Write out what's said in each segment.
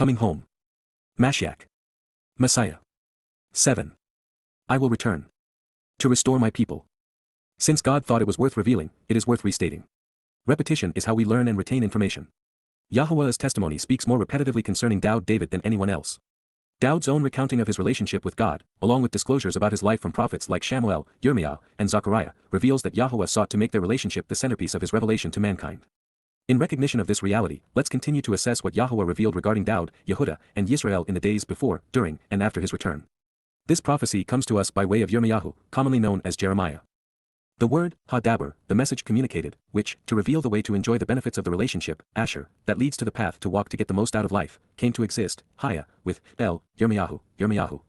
Coming home. Mashyach. Messiah. 7. I will return. To restore my people. Since God thought it was worth revealing, it is worth restating. Repetition is how we learn and retain information. Yahowah's testimony speaks more repetitively concerning David than anyone else. Daud's own recounting of his relationship with God, along with disclosures about his life from prophets like Shamuel, Yirma'yah, and Zechariah, reveals that Yahowah sought to make their relationship the centerpiece of his revelation to mankind. In recognition of this reality, let's continue to assess what Yahowah revealed regarding Daud, Yehudah, and Yisrael in the days before, during, and after his return. This prophecy comes to us by way of Yirma'yah, commonly known as Jeremiah. The word, ha-daber, the message communicated, which, to reveal the way to enjoy the benefits of the relationship, asher, that leads to the path to walk to get the most out of life, came to exist, haya, with, el, Yirma'yah,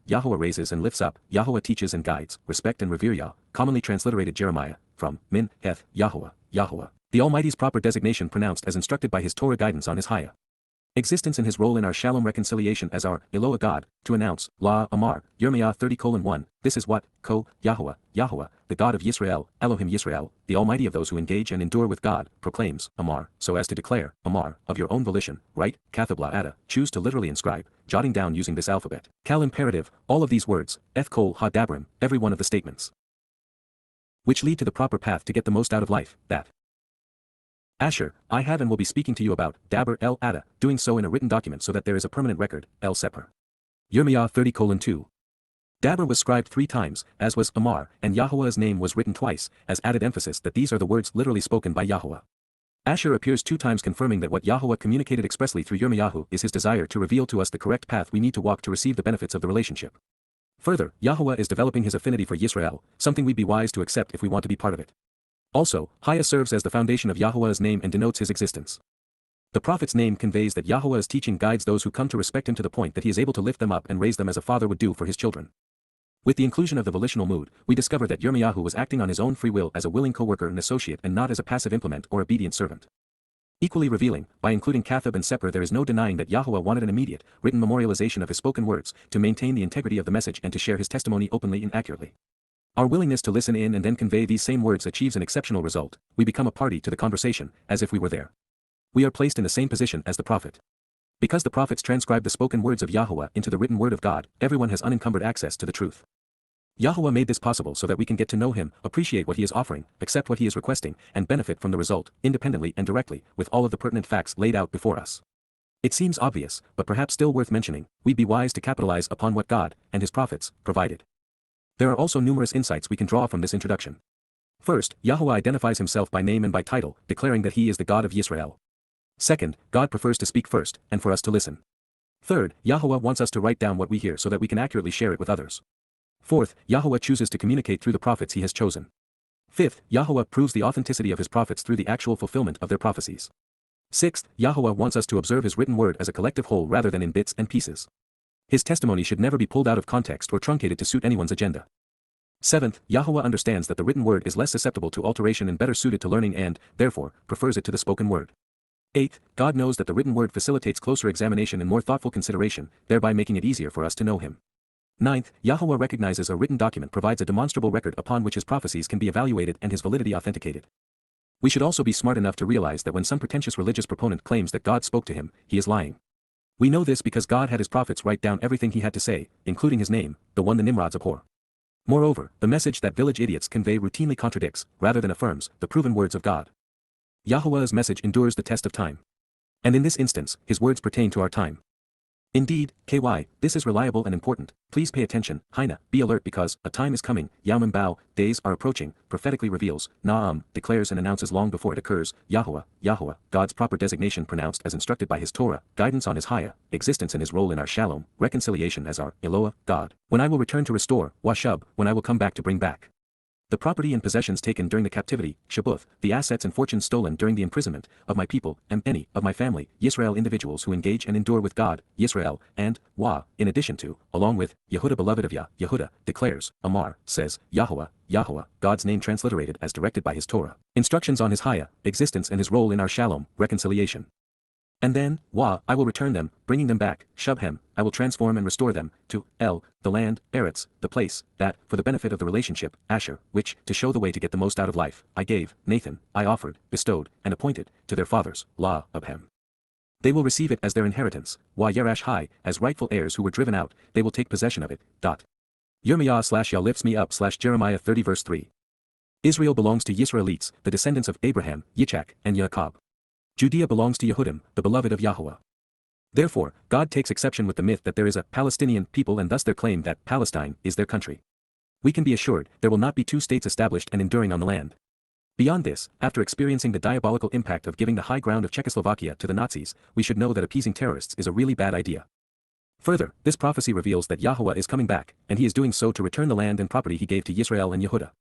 Yahowah raises and lifts up, Yahowah teaches and guides, respect and revere Yah, commonly transliterated Jeremiah, from, min, heth, Yahowah, the Almighty's proper designation pronounced as instructed by his Torah guidance on his haya. Existence in his role in our shalom reconciliation as our, Eloah God, to announce, La Amar, Yirma'yah 30:1, this is what, Yahowah, the God of Yisrael, Elohim Yisrael, the Almighty of those who engage and endure with God, proclaims, Amar, so as to declare, Amar, of your own volition, write, Kathabla Ada, choose to literally inscribe, jotting down using this alphabet. Kal imperative, all of these words, Eth-Kol ha-dabrim, every one of the statements, which lead to the proper path to get the most out of life, that. Asher, I have and will be speaking to you about, Daber el Ada, doing so in a written document so that there is a permanent record, el Seper. Yirma'yah 30:2. Daber was scribed 3 times, as was Amar, and Yahowah's name was written twice, as added emphasis that these are the words literally spoken by Yahowah. Asher appears 2 times confirming that what Yahowah communicated expressly through Yirma'yah is his desire to reveal to us the correct path we need to walk to receive the benefits of the relationship. Further, Yahowah is developing his affinity for Yisrael, something we'd be wise to accept if we want to be part of it. Also, Haya serves as the foundation of Yahowah's name and denotes his existence. The prophet's name conveys that Yahowah's teaching guides those who come to respect him to the point that he is able to lift them up and raise them as a father would do for his children. With the inclusion of the volitional mood, we discover that Yirma'yah was acting on his own free will as a willing co-worker and associate and not as a passive implement or obedient servant. Equally revealing, by including Kathab and Seper there is no denying that Yahowah wanted an immediate, written memorialization of his spoken words, to maintain the integrity of the message and to share his testimony openly and accurately. Our willingness to listen in and then convey these same words achieves an exceptional result. We become a party to the conversation, as if we were there. We are placed in the same position as the prophet. Because the prophets transcribed the spoken words of Yahowah into the written word of God, everyone has unencumbered access to the truth. Yahowah made this possible so that we can get to know him, appreciate what he is offering, accept what he is requesting, and benefit from the result, independently and directly, with all of the pertinent facts laid out before us. It seems obvious, but perhaps still worth mentioning, we'd be wise to capitalize upon what God, and his prophets, provided. There are also numerous insights we can draw from this introduction. First, Yahowah identifies himself by name and by title, declaring that he is the God of Yisrael. Second, God prefers to speak first, and for us to listen. Third, Yahowah wants us to write down what we hear so that we can accurately share it with others. Fourth, Yahowah chooses to communicate through the prophets he has chosen. Fifth, Yahowah proves the authenticity of his prophets through the actual fulfillment of their prophecies. Sixth, Yahowah wants us to observe his written word as a collective whole rather than in bits and pieces. His testimony should never be pulled out of context or truncated to suit anyone's agenda. Seventh, Yahowah understands that the written word is less susceptible to alteration and better suited to learning and, therefore, prefers it to the spoken word. Eighth, God knows that the written word facilitates closer examination and more thoughtful consideration, thereby making it easier for us to know him. Ninth, Yahowah recognizes a written document provides a demonstrable record upon which his prophecies can be evaluated and his validity authenticated. We should also be smart enough to realize that when some pretentious religious proponent claims that God spoke to him, he is lying. We know this because God had his prophets write down everything he had to say, including his name, the one the Nimrods abhor. Moreover, the message that village idiots convey routinely contradicts, rather than affirms, the proven words of God. Yahowah's message endures the test of time. And in this instance, his words pertain to our time. Indeed, KY, this is reliable and important. Please pay attention, Hina, be alert because, a time is coming, Yaumim Bao, days are approaching, prophetically reveals, Naam, declares and announces long before it occurs, Yahowah, God's proper designation pronounced as instructed by his Torah, guidance on his Haya, existence in his role in our Shalom, reconciliation as our, Eloah, God, when I will return to restore, Washub, when I will come back to bring back. The property and possessions taken during the captivity, Shabuth, the assets and fortunes stolen during the imprisonment, of my people, and any, of my family, Yisrael individuals who engage and endure with God, Yisrael, and, in addition to, along with, Yehudah beloved of Yehudah, declares, Amar, says, Yahowah, God's name transliterated as directed by his Torah, instructions on his Haya, existence and his role in our Shalom, reconciliation. And then, I will return them, bringing them back, Shubhem, I will transform and restore them, to, El, the land, Eretz, the place, that, for the benefit of the relationship, Asher, which, to show the way to get the most out of life, I gave, Nathan, I offered, bestowed, and appointed, to their fathers, La, Abhem. They will receive it as their inheritance, Yirma'yah, as rightful heirs who were driven out, they will take possession of it. Yirma'yah/Yah lifts me up /Jeremiah 30 verse 3. Israel belongs to Yisraelites, the descendants of Abraham, Yitzchak, and Jacob. Judea belongs to Yehudim, the beloved of Yahowah. Therefore, God takes exception with the myth that there is a Palestinian people and thus their claim that Palestine is their country. We can be assured there will not be two states established and enduring on the land. Beyond this, after experiencing the diabolical impact of giving the high ground of Czechoslovakia to the Nazis, we should know that appeasing terrorists is a really bad idea. Further, this prophecy reveals that Yahowah is coming back, and he is doing so to return the land and property he gave to Yisrael and Yehudah.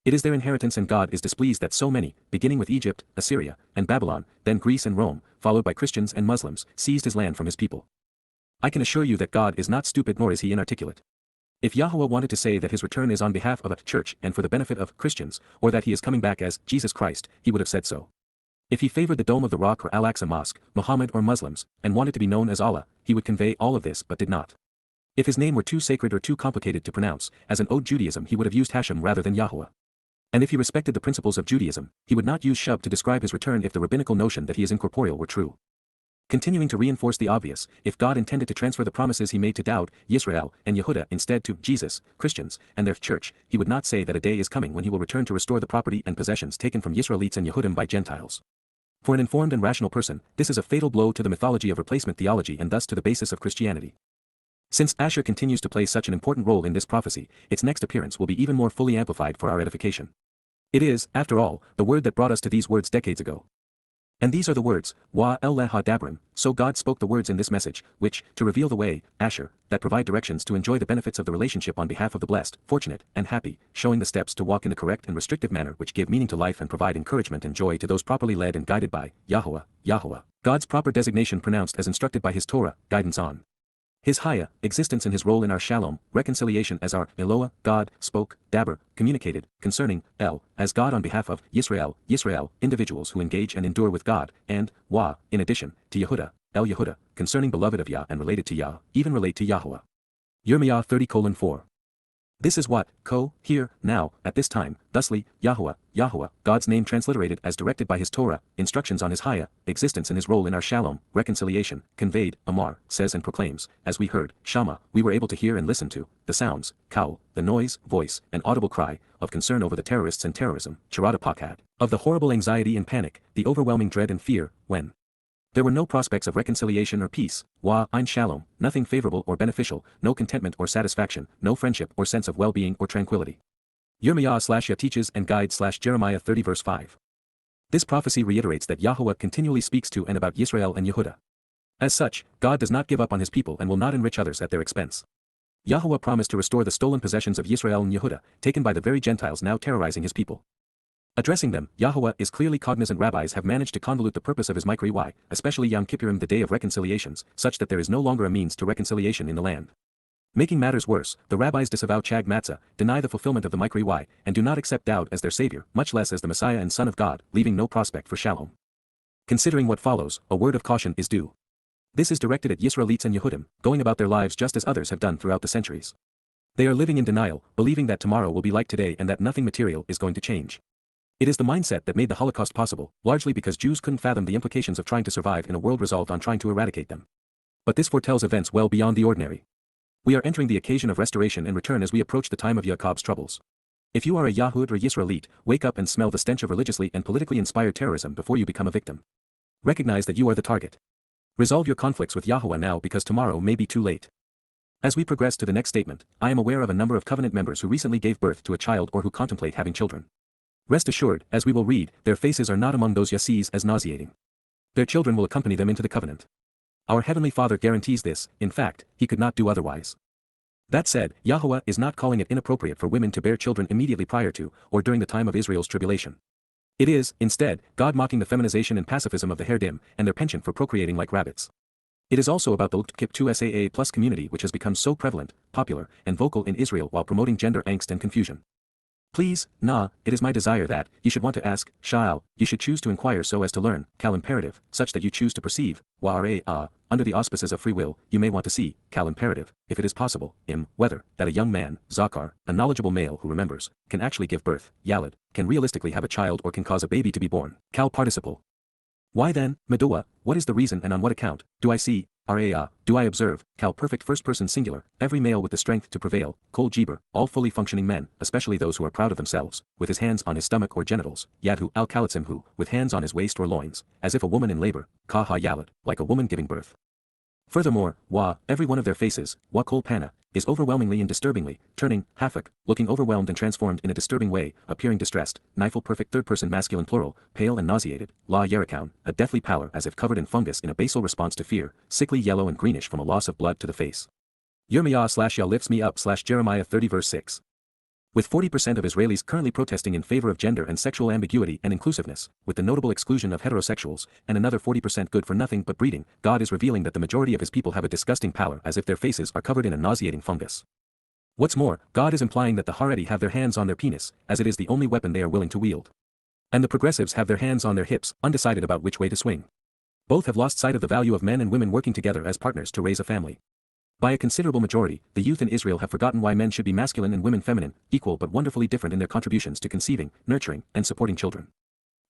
It is their inheritance, and God is displeased that so many, beginning with Egypt, Assyria, and Babylon, then Greece and Rome, followed by Christians and Muslims, seized his land from his people. I can assure you that God is not stupid nor is he inarticulate. If Yahowah wanted to say that his return is on behalf of a church and for the benefit of Christians, or that he is coming back as Jesus Christ, he would have said so. If he favored the Dome of the Rock or Al-Aqsa Mosque, Muhammad or Muslims, and wanted to be known as Allah, he would convey all of this but did not. If his name were too sacred or too complicated to pronounce, as an ode Judaism he would have used Hashem rather than Yahowah. And if he respected the principles of Judaism, he would not use Shub to describe his return if the rabbinical notion that he is incorporeal were true. Continuing to reinforce the obvious, if God intended to transfer the promises he made to Daud, Yisrael, and Yehudah instead to Jesus, Christians, and their church, he would not say that a day is coming when he will return to restore the property and possessions taken from Yisraelites and Yehudim by Gentiles. For an informed and rational person, this is a fatal blow to the mythology of replacement theology and thus to the basis of Christianity. Since Asher continues to play such an important role in this prophecy, its next appearance will be even more fully amplified for our edification. It is, after all, the word that brought us to these words decades ago. And these are the words, Wa el leha dabrim, so God spoke the words in this message, which, to reveal the way, Asher, that provide directions to enjoy the benefits of the relationship on behalf of the blessed, fortunate, and happy, showing the steps to walk in the correct and restrictive manner which give meaning to life and provide encouragement and joy to those properly led and guided by, Yahowah, God's proper designation pronounced as instructed by his Torah, guidance on. His Haya, existence and his role in our Shalom, reconciliation as our Eloah, God, spoke, Daber, communicated, concerning, El, as God on behalf of Yisrael, individuals who engage and endure with God, and, Wa, in addition, to Yehudah, El Yehudah, concerning beloved of Yah and related to Yah, even relate to Yahowah. Yirma'yah 30:4. This is what, here, now, at this time, thusly, Yahowah, God's name transliterated as directed by his Torah, instructions on his Haya, existence and his role in our Shalom, reconciliation, conveyed, Amar, says and proclaims, as we heard, Shama, we were able to hear and listen to, the sounds, Kaul, the noise, voice, and audible cry, of concern over the terrorists and terrorism, Charada Pakad, of the horrible anxiety and panic, the overwhelming dread and fear, when there were no prospects of reconciliation or peace, Wa, Ein Shalom, nothing favorable or beneficial, no contentment or satisfaction, no friendship or sense of well-being or tranquility. Yirma'yah/Yah teaches and guides /Jeremiah 30 verse 5. This prophecy reiterates that Yahowah continually speaks to and about Yisrael and Yehudah. As such, God does not give up on his people and will not enrich others at their expense. Yahowah promised to restore the stolen possessions of Yisrael and Yehudah, taken by the very Gentiles now terrorizing his people. Addressing them, Yahowah is clearly cognizant. Rabbis have managed to convolute the purpose of his YYV2C7, especially Yom Kippurim, the day of reconciliations, such that there is no longer a means to reconciliation in the land. Making matters worse, the rabbis disavow Chag Matzah, deny the fulfillment of the YYV2C7, and do not accept Daud as their savior, much less as the Messiah and Son of God, leaving no prospect for Shalom. Considering what follows, a word of caution is due. This is directed at Yisraelites and Yehudim, going about their lives just as others have done throughout the centuries. They are living in denial, believing that tomorrow will be like today and that nothing material is going to change. It is the mindset that made the Holocaust possible, largely because Jews couldn't fathom the implications of trying to survive in a world resolved on trying to eradicate them. But this foretells events well beyond the ordinary. We are entering the occasion of restoration and return as we approach the time of Jacob's troubles. If you are a Yahud or Yisraelite, wake up and smell the stench of religiously and politically inspired terrorism before you become a victim. Recognize that you are the target. Resolve your conflicts with Yahowah now, because tomorrow may be too late. As we progress to the next statement, I am aware of a number of covenant members who recently gave birth to a child or who contemplate having children. Rest assured, as we will read, their faces are not among those Yasees as nauseating. Their children will accompany them into the covenant. Our Heavenly Father guarantees this, in fact, he could not do otherwise. That said, Yahowah is not calling it inappropriate for women to bear children immediately prior to, or during the time of Israel's tribulation. It is, instead, God mocking the feminization and pacifism of the Herdim, and their penchant for procreating like rabbits. It is also about the LGBTQ2SAA+ community, which has become so prevalent, popular, and vocal in Israel while promoting gender angst and confusion. Please, it is my desire that, you should want to ask, Sha'al, you should choose to inquire so as to learn, Kal imperative, such that you choose to perceive, under the auspices of free will, you may want to see, Kal imperative, if it is possible, whether, that a young man, Zakar, a knowledgeable male who remembers, can actually give birth, Yalad, can realistically have a child or can cause a baby to be born, Kal participle. Why then, Medoa, what is the reason and on what account, do I see, do I observe, perfect first person singular, every male with the strength to prevail, kol jiber, all fully functioning men, especially those who are proud of themselves, with his hands on his stomach or genitals, yadhu al kalitzimhu, with hands on his waist or loins, as if a woman in labor, ka ha yalad, like a woman giving birth. Furthermore, every one of their faces, kol pana, is overwhelmingly and disturbingly, turning, hafak, looking overwhelmed and transformed in a disturbing way, appearing distressed, nifel perfect third-person masculine plural, pale and nauseated, la yerikaun, a deathly pallor as if covered in fungus in a basal response to fear, sickly yellow and greenish from a loss of blood to the face. Yirma'yah/Yah lifts me up /Jeremiah 30 verse 6. With 40% of Israelis currently protesting in favor of gender and sexual ambiguity and inclusiveness, with the notable exclusion of heterosexuals, and another 40% good for nothing but breeding, God is revealing that the majority of his people have a disgusting pallor as if their faces are covered in a nauseating fungus. What's more, God is implying that the Haredi have their hands on their penis, as it is the only weapon they are willing to wield. And the progressives have their hands on their hips, undecided about which way to swing. Both have lost sight of the value of men and women working together as partners to raise a family. By a considerable majority, the youth in Israel have forgotten why men should be masculine and women feminine, equal but wonderfully different in their contributions to conceiving, nurturing, and supporting children.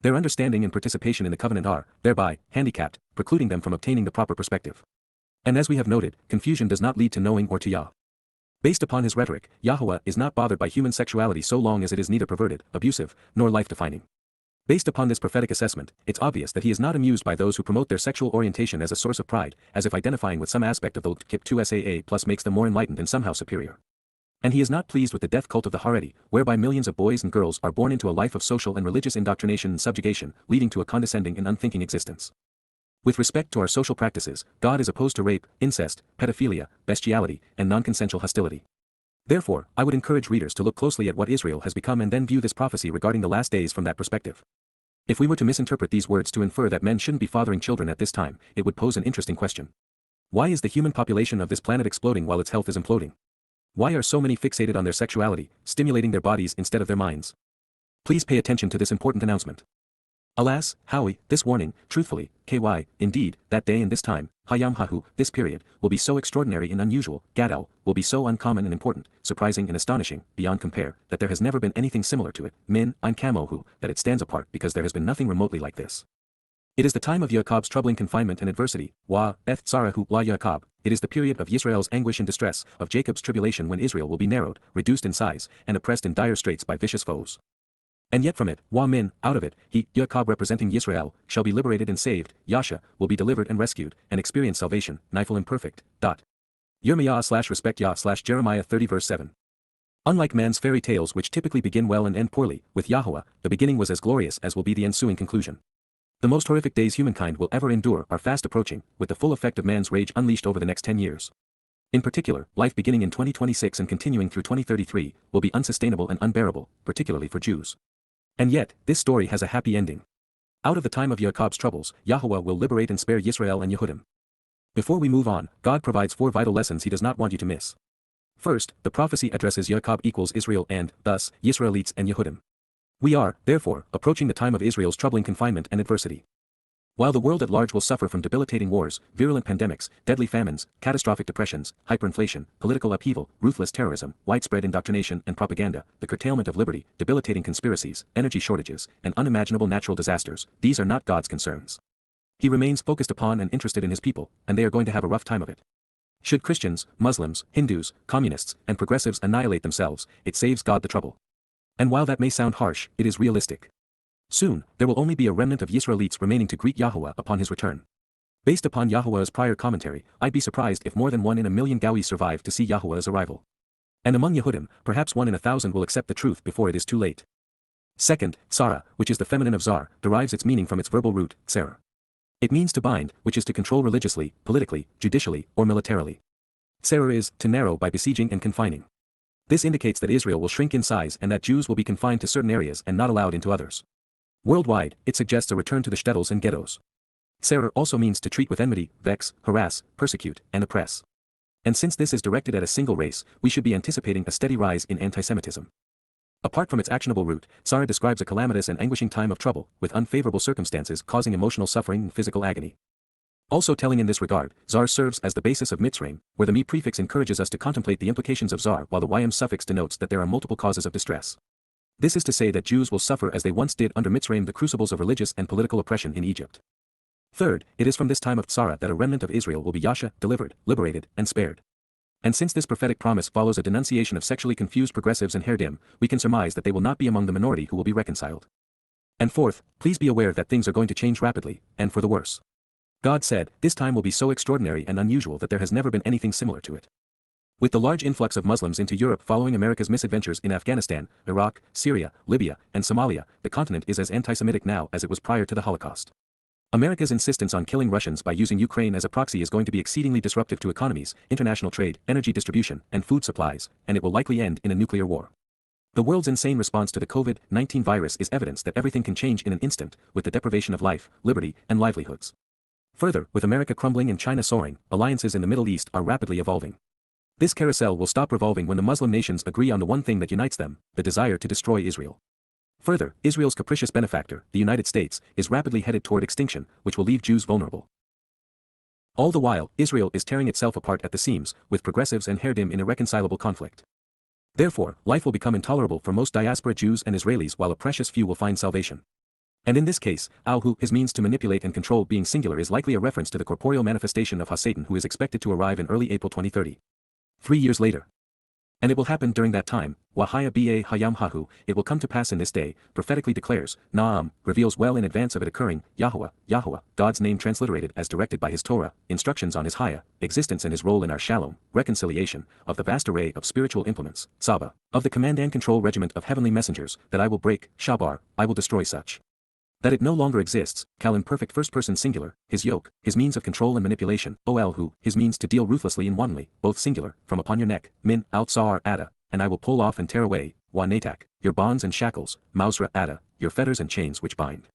Their understanding and participation in the covenant are, thereby, handicapped, precluding them from obtaining the proper perspective. And as we have noted, confusion does not lead to knowing or to Yah. Based upon his rhetoric, Yahowah is not bothered by human sexuality so long as it is neither perverted, abusive, nor life-defining. Based upon this prophetic assessment, it's obvious that he is not amused by those who promote their sexual orientation as a source of pride, as if identifying with some aspect of the Kip2SAA plus makes them more enlightened and somehow superior. And he is not pleased with the death cult of the Haredi, whereby millions of boys and girls are born into a life of social and religious indoctrination and subjugation, leading to a condescending and unthinking existence. With respect to our social practices, God is opposed to rape, incest, pedophilia, bestiality, and non-consensual hostility. Therefore, I would encourage readers to look closely at what Israel has become and then view this prophecy regarding the last days from that perspective. If we were to misinterpret these words to infer that men shouldn't be fathering children at this time, it would pose an interesting question. Why is the human population of this planet exploding while its health is imploding? Why are so many fixated on their sexuality, stimulating their bodies instead of their minds? Please pay attention to this important announcement. Alas, Howie, this warning, truthfully, indeed, that day and this time, Hayam Hahu, this period, will be so extraordinary and unusual, Gadol, will be so uncommon and important, surprising and astonishing, beyond compare, that there has never been anything similar to it, Min, Ein Kamohu, that it stands apart because there has been nothing remotely like this. It is the time of Yaakov's troubling confinement and adversity, Tzarahu la Yaakov, it is the period of Yisrael's anguish and distress, of Jacob's tribulation when Israel will be narrowed, reduced in size, and oppressed in dire straits by vicious foes. And yet from it, Min, out of it, he, Yaakov representing Yisrael, shall be liberated and saved, Yasha, will be delivered and rescued, and experience salvation, Nifel imperfect. Yirma'yah/respect Yah/Jeremiah 30 verse 7. Unlike man's fairy tales which typically begin well and end poorly, with Yahowah, the beginning was as glorious as will be the ensuing conclusion. The most horrific days humankind will ever endure are fast approaching, with the full effect of man's rage unleashed over the next 10 years. In particular, life beginning in 2026 and continuing through 2033, will be unsustainable and unbearable, particularly for Jews. And yet, this story has a happy ending. Out of the time of Yaakov's troubles, Yahowah will liberate and spare Yisrael and Yehudim. Before we move on, God provides 4 vital lessons he does not want you to miss. First, the prophecy addresses Yaakov equals Israel and, thus, Yisraelites and Yehudim. We are, therefore, approaching the time of Israel's troubling confinement and adversity. While the world at large will suffer from debilitating wars, virulent pandemics, deadly famines, catastrophic depressions, hyperinflation, political upheaval, ruthless terrorism, widespread indoctrination and propaganda, the curtailment of liberty, debilitating conspiracies, energy shortages, and unimaginable natural disasters, these are not God's concerns. He remains focused upon and interested in his people, and they are going to have a rough time of it. Should Christians, Muslims, Hindus, communists, and progressives annihilate themselves, it saves God the trouble. And while that may sound harsh, it is realistic. Soon, there will only be a remnant of Yisraelites remaining to greet Yahowah upon his return. Based upon Yahowah's prior commentary, I'd be surprised if more than 1 in a million Gawis survive to see Yahowah's arrival. And among Yehudim, perhaps 1 in 1,000 will accept the truth before it is too late. Second, Tzara, which is the feminine of Zar, derives its meaning from its verbal root, Tzara. It means to bind, which is to control religiously, politically, judicially, or militarily. Tzara is, to narrow by besieging and confining. This indicates that Israel will shrink in size and that Jews will be confined to certain areas and not allowed into others. Worldwide, it suggests a return to the shtetls and ghettos. Tzara also means to treat with enmity, vex, harass, persecute, and oppress. And since this is directed at a single race, we should be anticipating a steady rise in antisemitism. Apart from its actionable root, Tzara describes a calamitous and anguishing time of trouble, with unfavorable circumstances causing emotional suffering and physical agony. Also telling in this regard, Zar serves as the basis of Mitzrayim, where the Mi prefix encourages us to contemplate the implications of Zar while the Ym suffix denotes that there are multiple causes of distress. This is to say that Jews will suffer as they once did under Mitzrayim the crucibles of religious and political oppression in Egypt. Third, it is from this time of Towrah that a remnant of Israel will be Yasha, delivered, liberated, and spared. And since this prophetic promise follows a denunciation of sexually confused progressives and haredim, we can surmise that they will not be among the minority who will be reconciled. And fourth, please be aware that things are going to change rapidly, and for the worse. God said, this time will be so extraordinary and unusual that there has never been anything similar to it. With the large influx of Muslims into Europe following America's misadventures in Afghanistan, Iraq, Syria, Libya, and Somalia, the continent is as anti-Semitic now as it was prior to the Holocaust. America's insistence on killing Russians by using Ukraine as a proxy is going to be exceedingly disruptive to economies, international trade, energy distribution, and food supplies, and it will likely end in a nuclear war. The world's insane response to the COVID-19 virus is evidence that everything can change in an instant, with the deprivation of life, liberty, and livelihoods. Further, with America crumbling and China soaring, alliances in the Middle East are rapidly evolving. This carousel will stop revolving when the Muslim nations agree on the one thing that unites them, the desire to destroy Israel. Further, Israel's capricious benefactor, the United States, is rapidly headed toward extinction, which will leave Jews vulnerable. All the while, Israel is tearing itself apart at the seams, with progressives and haredim in irreconcilable conflict. Therefore, life will become intolerable for most diaspora Jews and Israelis while a precious few will find salvation. And in this case, Ahu, his means to manipulate and control being singular is likely a reference to the corporeal manifestation of Satan who is expected to arrive in early April 2030. 3 years later. And it will happen during that time, Wahaya ba hayam hahu, it will come to pass in this day, prophetically declares, Naam, reveals well in advance of it occurring, Yahowah, Yahowah, God's name transliterated as directed by his Torah, instructions on his Haya, existence and his role in our Shalom, reconciliation, of the vast array of spiritual implements, Saba, of the command and control regiment of heavenly messengers, that I will break, Shabar, I will destroy such. That it no longer exists, Kal in perfect first-person singular, his yoke, his means of control and manipulation, Ol who, his means to deal ruthlessly and wantonly, both singular, from upon your neck, Min, out Sa'ar Ada, and I will pull off and tear away, Wa Natak, your bonds and shackles, Mausra Ada, your fetters and chains which bind.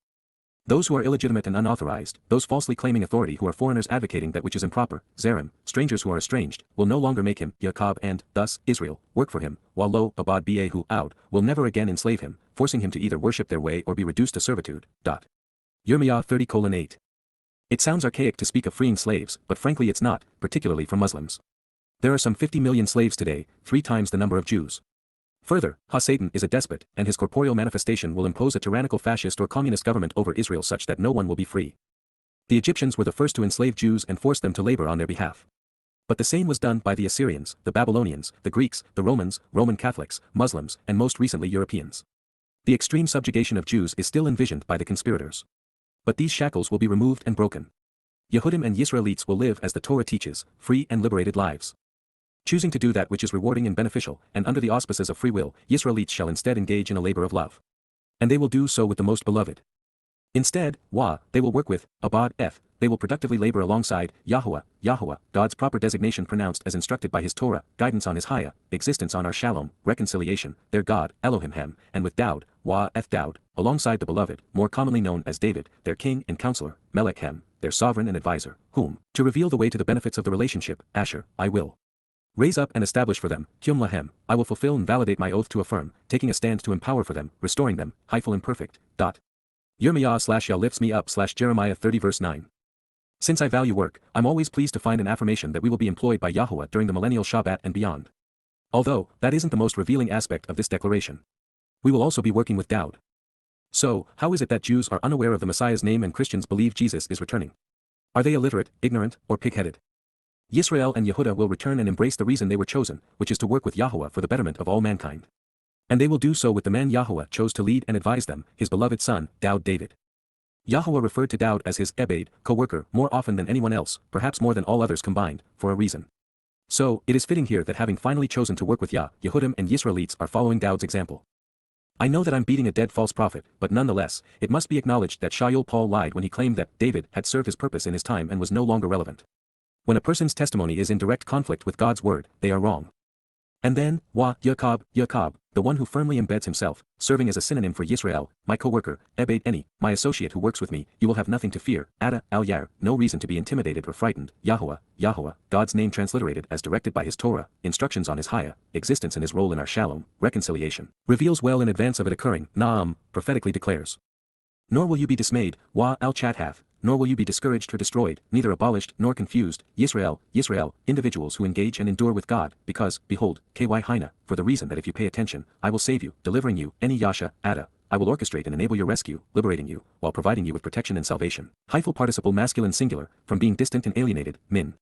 Those who are illegitimate and unauthorized, those falsely claiming authority who are foreigners advocating that which is improper, Zerim, strangers who are estranged, will no longer make him, Jacob and, thus, Israel, work for him, while lo, Abad Bahu out, will never again enslave him, forcing him to either worship their way or be reduced to servitude. Yirma'yah 30:8. It sounds archaic to speak of freeing slaves, but frankly it's not, particularly for Muslims. There are some 50 million slaves today, 3 times the number of Jews. Further, Satan is a despot, and his corporeal manifestation will impose a tyrannical fascist or communist government over Israel such that no one will be free. The Egyptians were the first to enslave Jews and force them to labor on their behalf. But the same was done by the Assyrians, the Babylonians, the Greeks, the Romans, Roman Catholics, Muslims, and most recently Europeans. The extreme subjugation of Jews is still envisioned by the conspirators. But these shackles will be removed and broken. Yehudim and Yisraelites will live as the Torah teaches, free and liberated lives. Choosing to do that which is rewarding and beneficial, and under the auspices of free will, Yisraelites shall instead engage in a labor of love. And they will do so with the most beloved. Instead, they will work with, Abad they will productively labor alongside, Yahowah, God's proper designation pronounced as instructed by his Torah, guidance on his Haya, existence on our Shalom, reconciliation, their God, Elohim, and with Daud, Daud, alongside the beloved, more commonly known as David, their king and counselor, Melech their sovereign and advisor, whom, to reveal the way to the benefits of the relationship, Asher, I will raise up and establish for them, Kyum Lahem, I will fulfill and validate my oath to affirm, taking a stand to empower for them, restoring them, Hyphal imperfect. Yirma'yah/Yah lifts me / Jeremiah 30:9. Since I value work, I'm always pleased to find an affirmation that we will be employed by Yahowah during the millennial Shabat and beyond. Although, that isn't the most revealing aspect of this declaration. We will also be working with Daud. So, how is it that Jews are unaware of the Messiah's name and Christians believe Jesus is returning? Are they illiterate, ignorant, or pig-headed? Yisrael and Yehudah will return and embrace the reason they were chosen, which is to work with Yahowah for the betterment of all mankind. And they will do so with the man Yahowah chose to lead and advise them, his beloved son, David. Yahowah referred to Daud as his Ebed, co-worker, more often than anyone else, perhaps more than all others combined, for a reason. So, it is fitting here that having finally chosen to work with Yehudim and Yisraelites are following Daud's example. I know that I'm beating a dead false prophet, but nonetheless, it must be acknowledged that Shaul Paul lied when he claimed that David had served his purpose in his time and was no longer relevant. When a person's testimony is in direct conflict with God's word, they are wrong. And then, Jacob, the one who firmly embeds himself, serving as a synonym for Yisrael, my co-worker, Ebed Eni, my associate who works with me, you will have nothing to fear, Ada, Al-Yar, no reason to be intimidated or frightened, Yahowah, God's name transliterated as directed by his Torah, instructions on his Haya, existence and his role in our Shalom, reconciliation, reveals well in advance of it occurring, Naam, prophetically declares. Nor will you be dismayed, Al-Chathath, nor will you be discouraged or destroyed, neither abolished nor confused, Yisrael, individuals who engage and endure with God, because, behold, Ky Hina, for the reason that if you pay attention, I will save you, delivering you, Eni Yasha, Ada, I will orchestrate and enable your rescue, liberating you, while providing you with protection and salvation. Hyphal participle masculine singular, from being distant and alienated, min.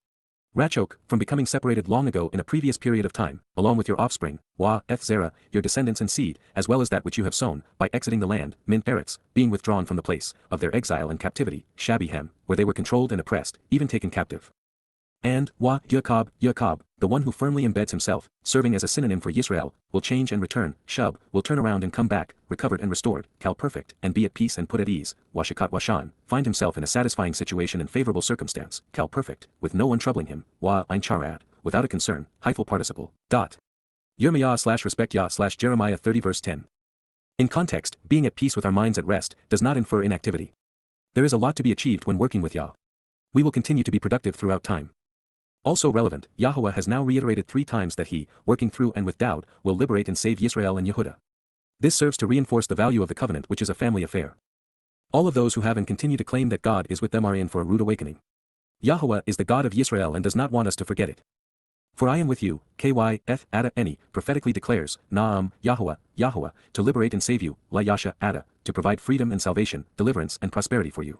Rachok, from becoming separated long ago in a previous period of time, along with your offspring, zera, your descendants and seed, as well as that which you have sown, by exiting the land, min eretz, being withdrawn from the place of their exile and captivity, shabihem, where they were controlled and oppressed, even taken captive. And, Yaakov, the one who firmly embeds himself, serving as a synonym for Yisrael, will change and return, Shub, will turn around and come back, recovered and restored, Kal perfect, and be at peace and put at ease, Washakat Washan, find himself in a satisfying situation and favorable circumstance, Kal perfect, with no one troubling him, Ein Charad, without a concern, Hyphal participle, Yirma'yah/respect Jeremiah 30 verse 10. In context, being at peace with our minds at rest, does not infer inactivity. There is a lot to be achieved when working with Yah. We will continue to be productive throughout time. Also relevant, Yahowah has now reiterated 3 times that he, working through and with Daud, will liberate and save Yisrael and Yehuda. This serves to reinforce the value of the covenant, which is a family affair. All of those who have and continue to claim that God is with them are in for a rude awakening. Yahowah is the God of Yisrael and does not want us to forget it. For I am with you, Ada Eni, prophetically declares, Naam, Yahowah, to liberate and save you, La Yasha Ada, to provide freedom and salvation, deliverance and prosperity for you.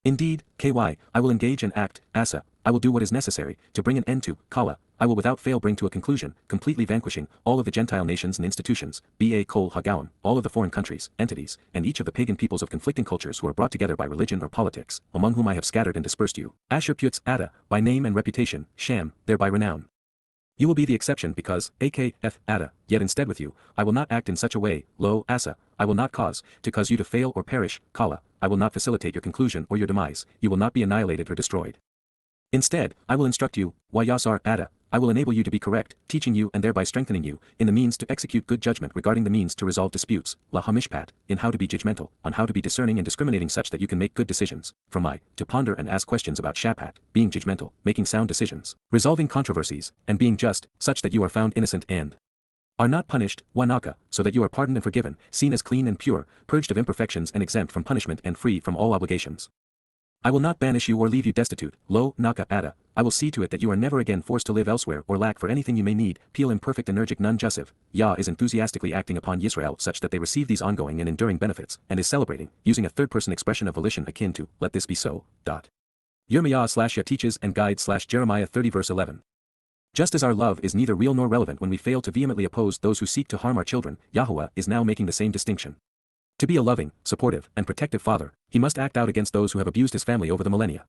Indeed, I will engage and act, Asa, I will do what is necessary, to bring an end to, Kala, I will without fail bring to a conclusion, completely vanquishing, all of the Gentile nations and institutions, Ba Kol Hagaon, all of the foreign countries, entities, and each of the pagan peoples of conflicting cultures who are brought together by religion or politics, among whom I have scattered and dispersed you, Asher Putz Ada, by name and reputation, Sham, thereby renown. You will be the exception because, Ada, yet instead with you, I will not act in such a way, Lo, Asa, I will not cause you to fail or perish, Kala, I will not facilitate your conclusion or your demise, you will not be annihilated or destroyed. Instead, I will instruct you, Yasar Ada, I will enable you to be correct, teaching you and thereby strengthening you, in the means to execute good judgment regarding the means to resolve disputes, La Hamishpat, in how to be judgmental, on how to be discerning and discriminating such that you can make good decisions, from to ponder and ask questions about Shapat, being judgmental, making sound decisions, resolving controversies, and being just, such that you are found innocent and are not punished, Wanaka, so that you are pardoned and forgiven, seen as clean and pure, purged of imperfections and exempt from punishment and free from all obligations. I will not banish you or leave you destitute, Lo, Naka Ada, I will see to it that you are never again forced to live elsewhere or lack for anything you may need, Peel imperfect energic nun Jussiv, Yah is enthusiastically acting upon Yisrael such that they receive these ongoing and enduring benefits, and is celebrating, using a third-person expression of volition akin to, let this be so, Yirma'yah/Yah teaches and guides/Jeremiah 30 verse 11. Just as our love is neither real nor relevant when we fail to vehemently oppose those who seek to harm our children, Yahowah is now making the same distinction. To be a loving, supportive, and protective father, he must act out against those who have abused his family over the millennia.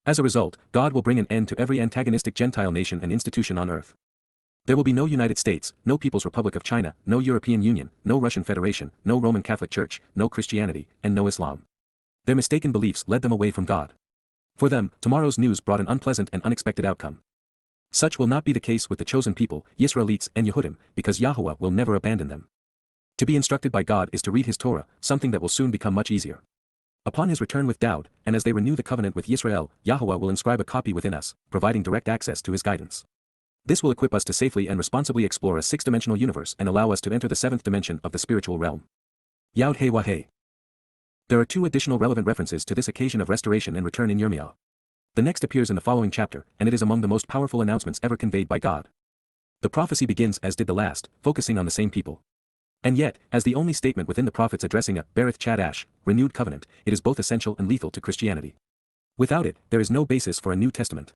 As a result, God will bring an end to every antagonistic Gentile nation and institution on earth. There will be no United States, no People's Republic of China, no European Union, no Russian Federation, no Roman Catholic Church, no Christianity, and no Islam. Their mistaken beliefs led them away from God. For them, tomorrow's news brought an unpleasant and unexpected outcome. Such will not be the case with the chosen people, Yisraelites and Yehudim, because Yahowah will never abandon them. To be instructed by God is to read his Torah, something that will soon become much easier. Upon his return with Daud, and as they renew the covenant with Yisrael, Yahowah will inscribe a copy within us, providing direct access to his guidance. This will equip us to safely and responsibly explore a 6-dimensional universe and allow us to enter the 7th dimension of the spiritual realm. Yada Yahowah. There are 2 additional relevant references to this occasion of restoration and return in Yirma'yah. The next appears in the following chapter, and it is among the most powerful announcements ever conveyed by God. The prophecy begins as did the last, focusing on the same people. And yet, as the only statement within the prophets addressing a Berith Chadash, renewed covenant, it is both essential and lethal to Christianity. Without it, there is no basis for a New Testament.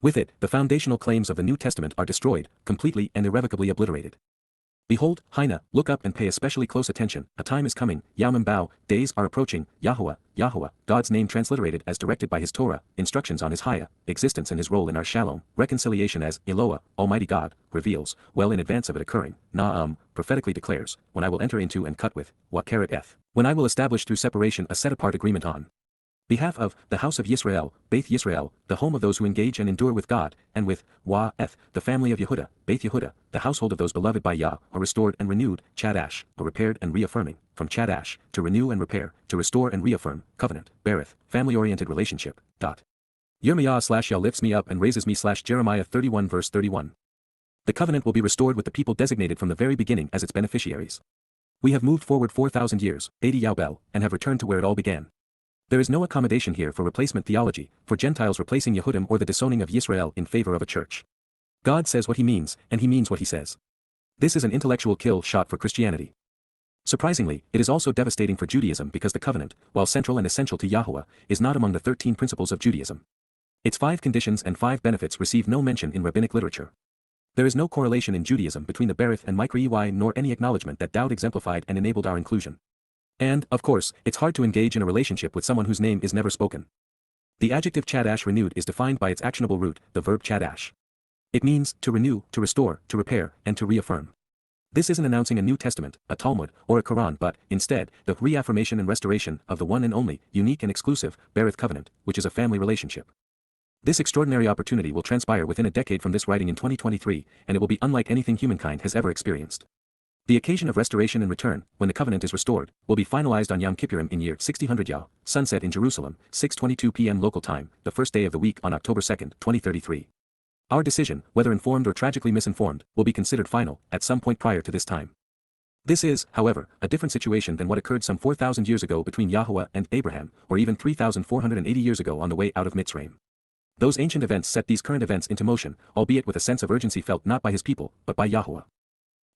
With it, the foundational claims of the New Testament are destroyed, completely and irrevocably obliterated. Behold, Haina, look up and pay especially close attention, a time is coming, Yamim Bao, days are approaching, Yahowah, God's name transliterated as directed by his Torah, instructions on his Haya, existence and his role in our Shalom, reconciliation as Eloah, Almighty God, reveals, well in advance of it occurring, Naam, prophetically declares, when I will enter into and cut with, Wakeret Eth, when I will establish through separation a set-apart agreement on behalf of the house of Yisrael, Beit Yisrael, the home of those who engage and endure with God, and with Eth, the family of Yehuda, Beit Yehuda, the household of those beloved by Yah, are restored and renewed, Chadash, are repaired and reaffirming, from Chadash, to renew and repair, to restore and reaffirm, covenant, Berith, family-oriented relationship. Yirma'yah/Yah lifts me up and raises me/Jeremiah 31 verse 31. The covenant will be restored with the people designated from the very beginning as its beneficiaries. We have moved forward 4,000 years, 80 Yaubel, and have returned to where it all began. There is no accommodation here for replacement theology, for Gentiles replacing Yehudim or the disowning of Yisrael in favor of a church. God says what he means, and he means what he says. This is an intellectual kill shot for Christianity. Surprisingly, it is also devastating for Judaism because the covenant, while central and essential to Yahowah, is not among the 13 principles of Judaism. Its 5 conditions and 5 benefits receive no mention in rabbinic literature. There is no correlation in Judaism between the berith and YYV nor any acknowledgement that doubt exemplified and enabled our inclusion. And, of course, it's hard to engage in a relationship with someone whose name is never spoken. The adjective chadash renewed is defined by its actionable root, the verb chadash. It means to renew, to restore, to repair, and to reaffirm. This isn't announcing a New Testament, a Talmud, or a Quran but, instead, the reaffirmation and restoration of the one and only, unique and exclusive, berith covenant, which is a family relationship. This extraordinary opportunity will transpire within a decade from this writing in 2023, and it will be unlike anything humankind has ever experienced. The occasion of restoration and return, when the covenant is restored, will be finalized on Yom Kippurim in year 6000 Yah, sunset in Jerusalem, 6:22 p.m. local time, the first day of the week on October 2, 2033. Our decision, whether informed or tragically misinformed, will be considered final, at some point prior to this time. This is, however, a different situation than what occurred some 4,000 years ago between Yahowah and Abraham, or even 3,480 years ago on the way out of Mitzrayim. Those ancient events set these current events into motion, albeit with a sense of urgency felt not by his people, but by Yahowah.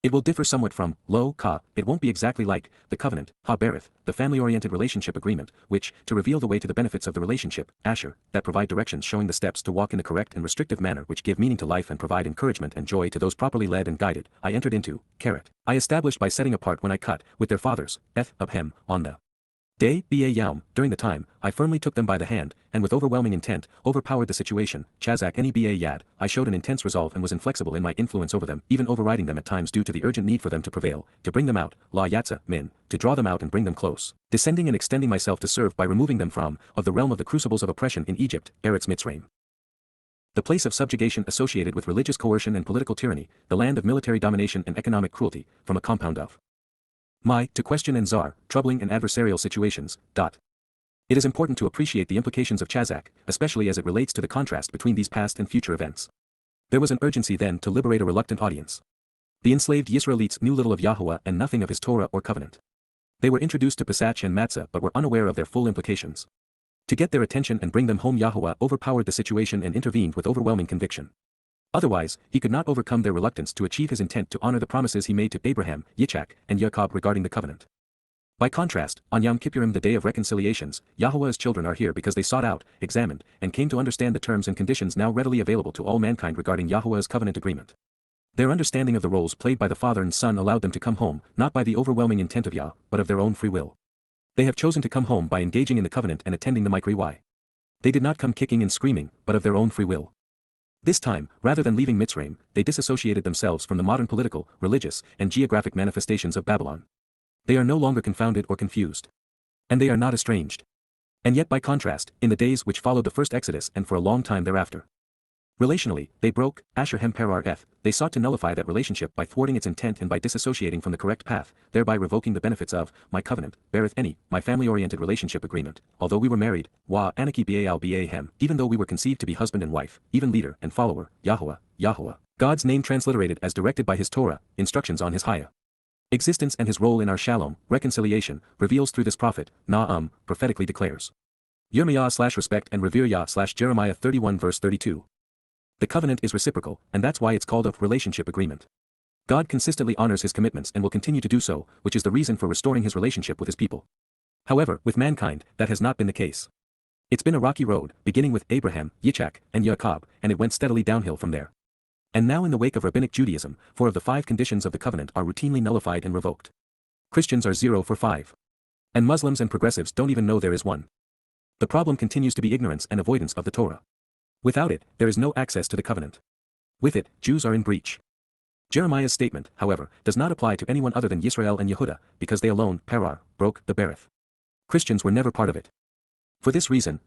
It will differ somewhat from, it won't be exactly like, the covenant, berith, the family-oriented relationship agreement, which, to reveal the way to the benefits of the relationship, asher, that provide directions showing the steps to walk in the correct and restrictive manner which give meaning to life and provide encouragement and joy to those properly led and guided, I entered into, I established by setting apart when I cut, with their fathers, of him, on the day, Yaum, during the time, I firmly took them by the hand, and with overwhelming intent, overpowered the situation, Chazak any Yad, I showed an intense resolve and was inflexible in my influence over them, even overriding them at times due to the urgent need for them to prevail, to bring them out, La Yatza, Min, to draw them out and bring them close, descending and extending myself to serve by removing them from, of the realm of the crucibles of oppression in Egypt, Eretz Mitzrayim. The place of subjugation associated with religious coercion and political tyranny, the land of military domination and economic cruelty, from a compound of to question and zar, troubling and adversarial situations. It is important to appreciate the implications of Chazak, especially as it relates to the contrast between these past and future events. There was an urgency then to liberate a reluctant audience. The enslaved Yisraelites knew little of Yahowah and nothing of his Torah or covenant. They were introduced to Pesach and Matzah but were unaware of their full implications. To get their attention and bring them home, Yahowah overpowered the situation and intervened with overwhelming conviction. Otherwise, he could not overcome their reluctance to achieve his intent to honor the promises he made to Abraham, Yitzhak, and Jacob regarding the covenant. By contrast, on Yom Kippurim, the day of reconciliations, Yahowah's children are here because they sought out, examined, and came to understand the terms and conditions now readily available to all mankind regarding Yahowah's covenant agreement. Their understanding of the roles played by the father and son allowed them to come home, not by the overwhelming intent of Yah, but of their own free will. They have chosen to come home by engaging in the covenant and attending the YYV. They did not come kicking and screaming, but of their own free will. This time, rather than leaving Mitzrayim, they disassociated themselves from the modern political, religious, and geographic manifestations of Babylon. They are no longer confounded or confused. And they are not estranged. And yet by contrast, in the days which followed the first Exodus and for a long time thereafter, relationally, they broke, Asher Hem Perar Eth, they sought to nullify that relationship by thwarting its intent and by disassociating from the correct path, thereby revoking the benefits of, my covenant, berith any, my family-oriented relationship agreement, although we were married, wa anaki Baal Hem, even though we were conceived to be husband and wife, even leader and follower, Yahowah, God's name transliterated as directed by his Torah, instructions on his Haya. Existence and his role in our shalom, reconciliation, reveals through this prophet, Na'am, prophetically declares. Yirma'yah respect and revere Yah Jeremiah 31 verse 32. The covenant is reciprocal, and that's why it's called a relationship agreement. God consistently honors his commitments and will continue to do so, which is the reason for restoring his relationship with his people. However, with mankind, that has not been the case. It's been a rocky road, beginning with Abraham, Yitzhak, and Jacob, and it went steadily downhill from there. And now in the wake of rabbinic Judaism, 4 of the 5 conditions of the covenant are routinely nullified and revoked. Christians are 0 for 5. And Muslims and progressives don't even know there is one. The problem continues to be ignorance and avoidance of the Torah. Without it, there is no access to the covenant. With it, Jews are in breach. Jeremiah's statement, however, does not apply to anyone other than Yisrael and Yehuda, because they alone, Perar, broke the berith. Christians were never part of it. For this reason,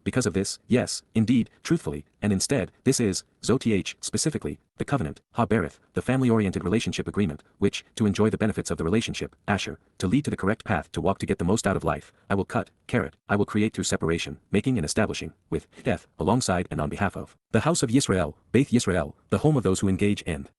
because of this, yes, indeed, truthfully, and instead, this is, Zoth, specifically, the covenant, berith, the family-oriented relationship agreement, which, to enjoy the benefits of the relationship, asher, to lead to the correct path to walk to get the most out of life, I will cut, I will create through separation, making and establishing, with, death, alongside and on behalf of, the house of Yisrael, Beit Yisrael, the home of those who engage and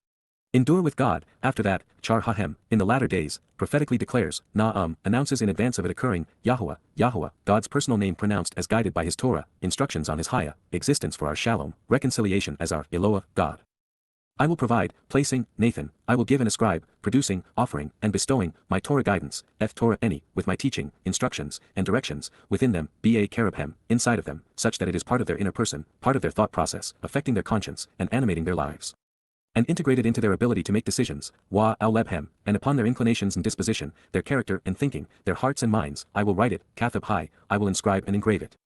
endure with God. After that, Char Hahem, in the latter days, prophetically declares, Na'am, announces in advance of it occurring, Yahowah, God's personal name pronounced as guided by his Torah, instructions on his Haya, existence for our shalom, reconciliation as our Eloah, God. I will provide, placing, Nathan, I will give and ascribe, producing, offering, and bestowing, my Torah guidance, Towrah with my teaching, instructions, and directions, within them, Karabhem, inside of them, such that it is part of their inner person, part of their thought process, affecting their conscience, and animating their lives. And integrated into their ability to make decisions, Lebhem, and upon their inclinations and disposition, their character and thinking, their hearts and minds, I will write it, Kathab Hai, I will inscribe and engrave it.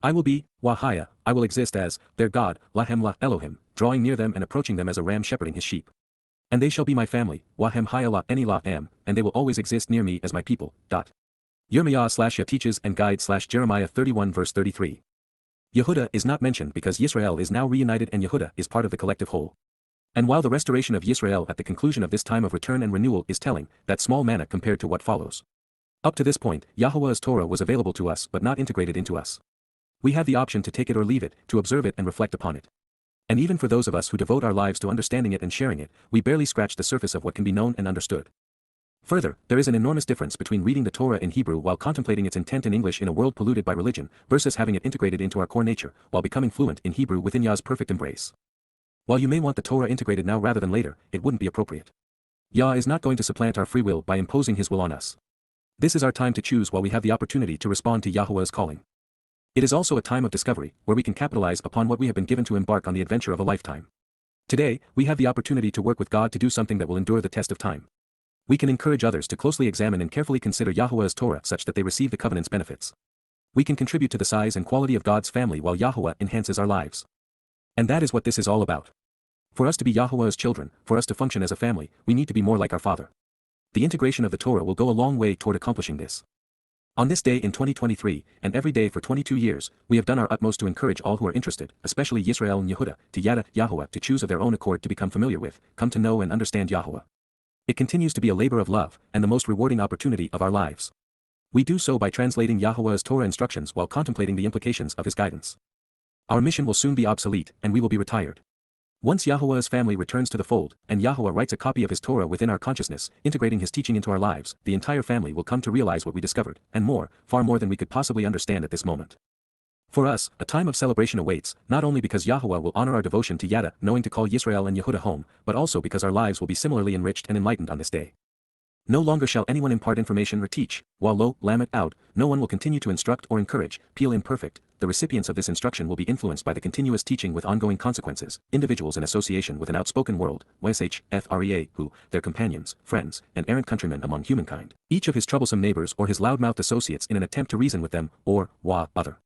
I will be, Wahaya, I will exist as, their God, Lahem La Elohim, drawing near them and approaching them as a ram shepherding his sheep. And they shall be my family, Wahem Haya La Eni La Am, and they will always exist near me as my people. Yirma'yah teaches and guides Jeremiah 31 verse 33. Yehuda is not mentioned because Yisrael is now reunited and Yehuda is part of the collective whole. And while the restoration of Yisrael at the conclusion of this time of return and renewal is telling, that small manna compared to what follows. Up to this point, Yahowah's Torah was available to us but not integrated into us. We have the option to take it or leave it, to observe it and reflect upon it. And even for those of us who devote our lives to understanding it and sharing it, we barely scratch the surface of what can be known and understood. Further, there is an enormous difference between reading the Torah in Hebrew while contemplating its intent in English in a world polluted by religion, versus having it integrated into our core nature, while becoming fluent in Hebrew within Yah's perfect embrace. While you may want the Torah integrated now rather than later, it wouldn't be appropriate. Yah is not going to supplant our free will by imposing his will on us. This is our time to choose while we have the opportunity to respond to Yahowah's calling. It is also a time of discovery, where we can capitalize upon what we have been given to embark on the adventure of a lifetime. Today, we have the opportunity to work with God to do something that will endure the test of time. We can encourage others to closely examine and carefully consider Yahowah's Torah such that they receive the covenant's benefits. We can contribute to the size and quality of God's family while Yahowah enhances our lives. And that is what this is all about. For us to be Yahowah's children, for us to function as a family, we need to be more like our Father. The integration of the Torah will go a long way toward accomplishing this. On this day in 2023, and every day for 22 years, we have done our utmost to encourage all who are interested, especially Yisrael and Yehuda, to Yada Yahowah to choose of their own accord to become familiar with, come to know and understand Yahowah. It continues to be a labor of love, and the most rewarding opportunity of our lives. We do so by translating Yahowah's Torah instructions while contemplating the implications of his guidance. Our mission will soon be obsolete, and we will be retired. Once Yahowah's family returns to the fold, and Yahowah writes a copy of his Torah within our consciousness, integrating his teaching into our lives, the entire family will come to realize what we discovered, and more, far more than we could possibly understand at this moment. For us, a time of celebration awaits, not only because Yahowah will honor our devotion to Yada, knowing to call Yisrael and Yehuda home, but also because our lives will be similarly enriched and enlightened on this day. No longer shall anyone impart information or teach, while Lamet out, no one will continue to instruct or encourage, Peel imperfect. The recipients of this instruction will be influenced by the continuous teaching with ongoing consequences, individuals in association with an outspoken world, YSHFREA, who, their companions, friends, and errant countrymen among humankind, each of his troublesome neighbors or his loudmouthed associates in an attempt to reason with them, or, other.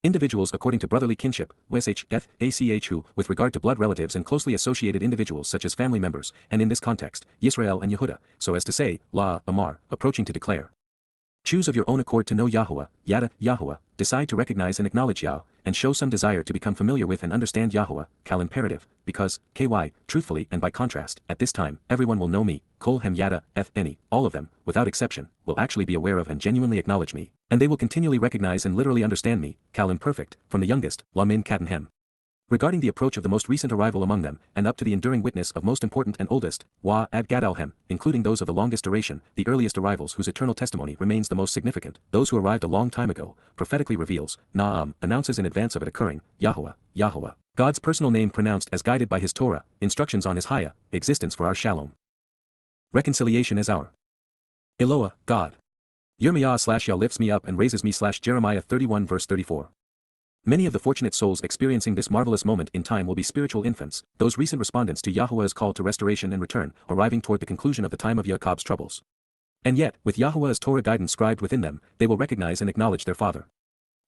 Individuals according to brotherly kinship, YSHFACH who, with regard to blood relatives and closely associated individuals such as family members, and in this context, Yisrael and Yehuda, so as to say, Amar, approaching to declare. Choose of your own accord to know Yahowah, Yada Yahowah, decide to recognize and acknowledge Yah, and show some desire to become familiar with and understand Yahowah, Kal imperative, because, truthfully and by contrast, at this time, everyone will know me, Kol Hem Yada, Any, all of them, without exception, will actually be aware of and genuinely acknowledge me, and they will continually recognize and literally understand me, Kal imperfect, from the youngest, Lamin Katan Hem. Regarding the approach of the most recent arrival among them, and up to the enduring witness of most important and oldest, Ad Gadalhem, including those of the longest duration, the earliest arrivals whose eternal testimony remains the most significant, those who arrived a long time ago, prophetically reveals, announces in advance of it occurring, Yahowah, God's personal name pronounced as guided by his Torah, instructions on his Haya, existence for our Shalom. Reconciliation as our Eloah, God. Yirma'yah Yah lifts me up and raises me Jeremiah 31 verse 34. Many of the fortunate souls experiencing this marvelous moment in time will be spiritual infants, those recent respondents to Yahowah's call to restoration and return, arriving toward the conclusion of the time of Jacob's troubles. And yet, with Yahowah's Torah guidance scribed within them, they will recognize and acknowledge their Father.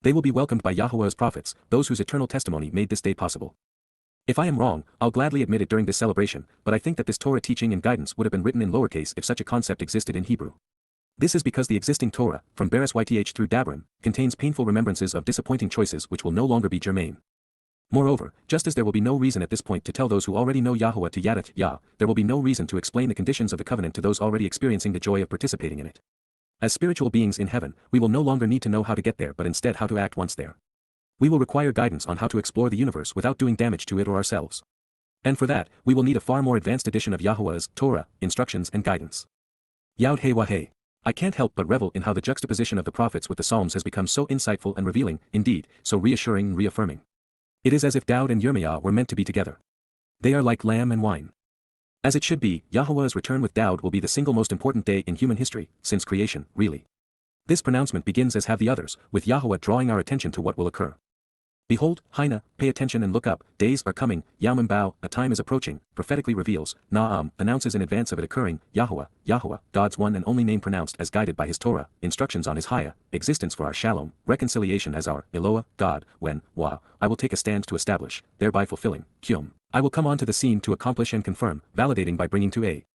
They will be welcomed by Yahowah's prophets, those whose eternal testimony made this day possible. If I am wrong, I'll gladly admit it during this celebration, but I think that this Torah teaching and guidance would have been written in lowercase if such a concept existed in Hebrew. This is because the existing Torah, from Beres Yth through Dabrim, contains painful remembrances of disappointing choices which will no longer be germane. Moreover, just as there will be no reason at this point to tell those who already know Yahowah to Yada Yah, there will be no reason to explain the conditions of the covenant to those already experiencing the joy of participating in it. As spiritual beings in heaven, we will no longer need to know how to get there but instead how to act once there. We will require guidance on how to explore the universe without doing damage to it or ourselves. And for that, we will need a far more advanced edition of Yahowah's Torah, instructions and guidance. Yod Hey Wahey. I can't help but revel in how the juxtaposition of the prophets with the Psalms has become so insightful and revealing, indeed, so reassuring and reaffirming. It is as if Dowd and Yirma'yah were meant to be together. They are like lamb and wine. As it should be, Yahowah's return with Dowd will be the single most important day in human history, since creation, really. This pronouncement begins as have the others, with Yahowah drawing our attention to what will occur. Behold, Hina, pay attention and look up, days are coming, Yamim Bao, a time is approaching, prophetically reveals, Naam, announces in advance of it occurring, Yahowah, Yahowah, God's one and only name pronounced as guided by his Torah, instructions on his Haya, existence for our Shalom, reconciliation as our, Eloah, God, when, I will take a stand to establish, thereby fulfilling, Kyum. I will come onto the scene to accomplish and confirm, validating by bringing to a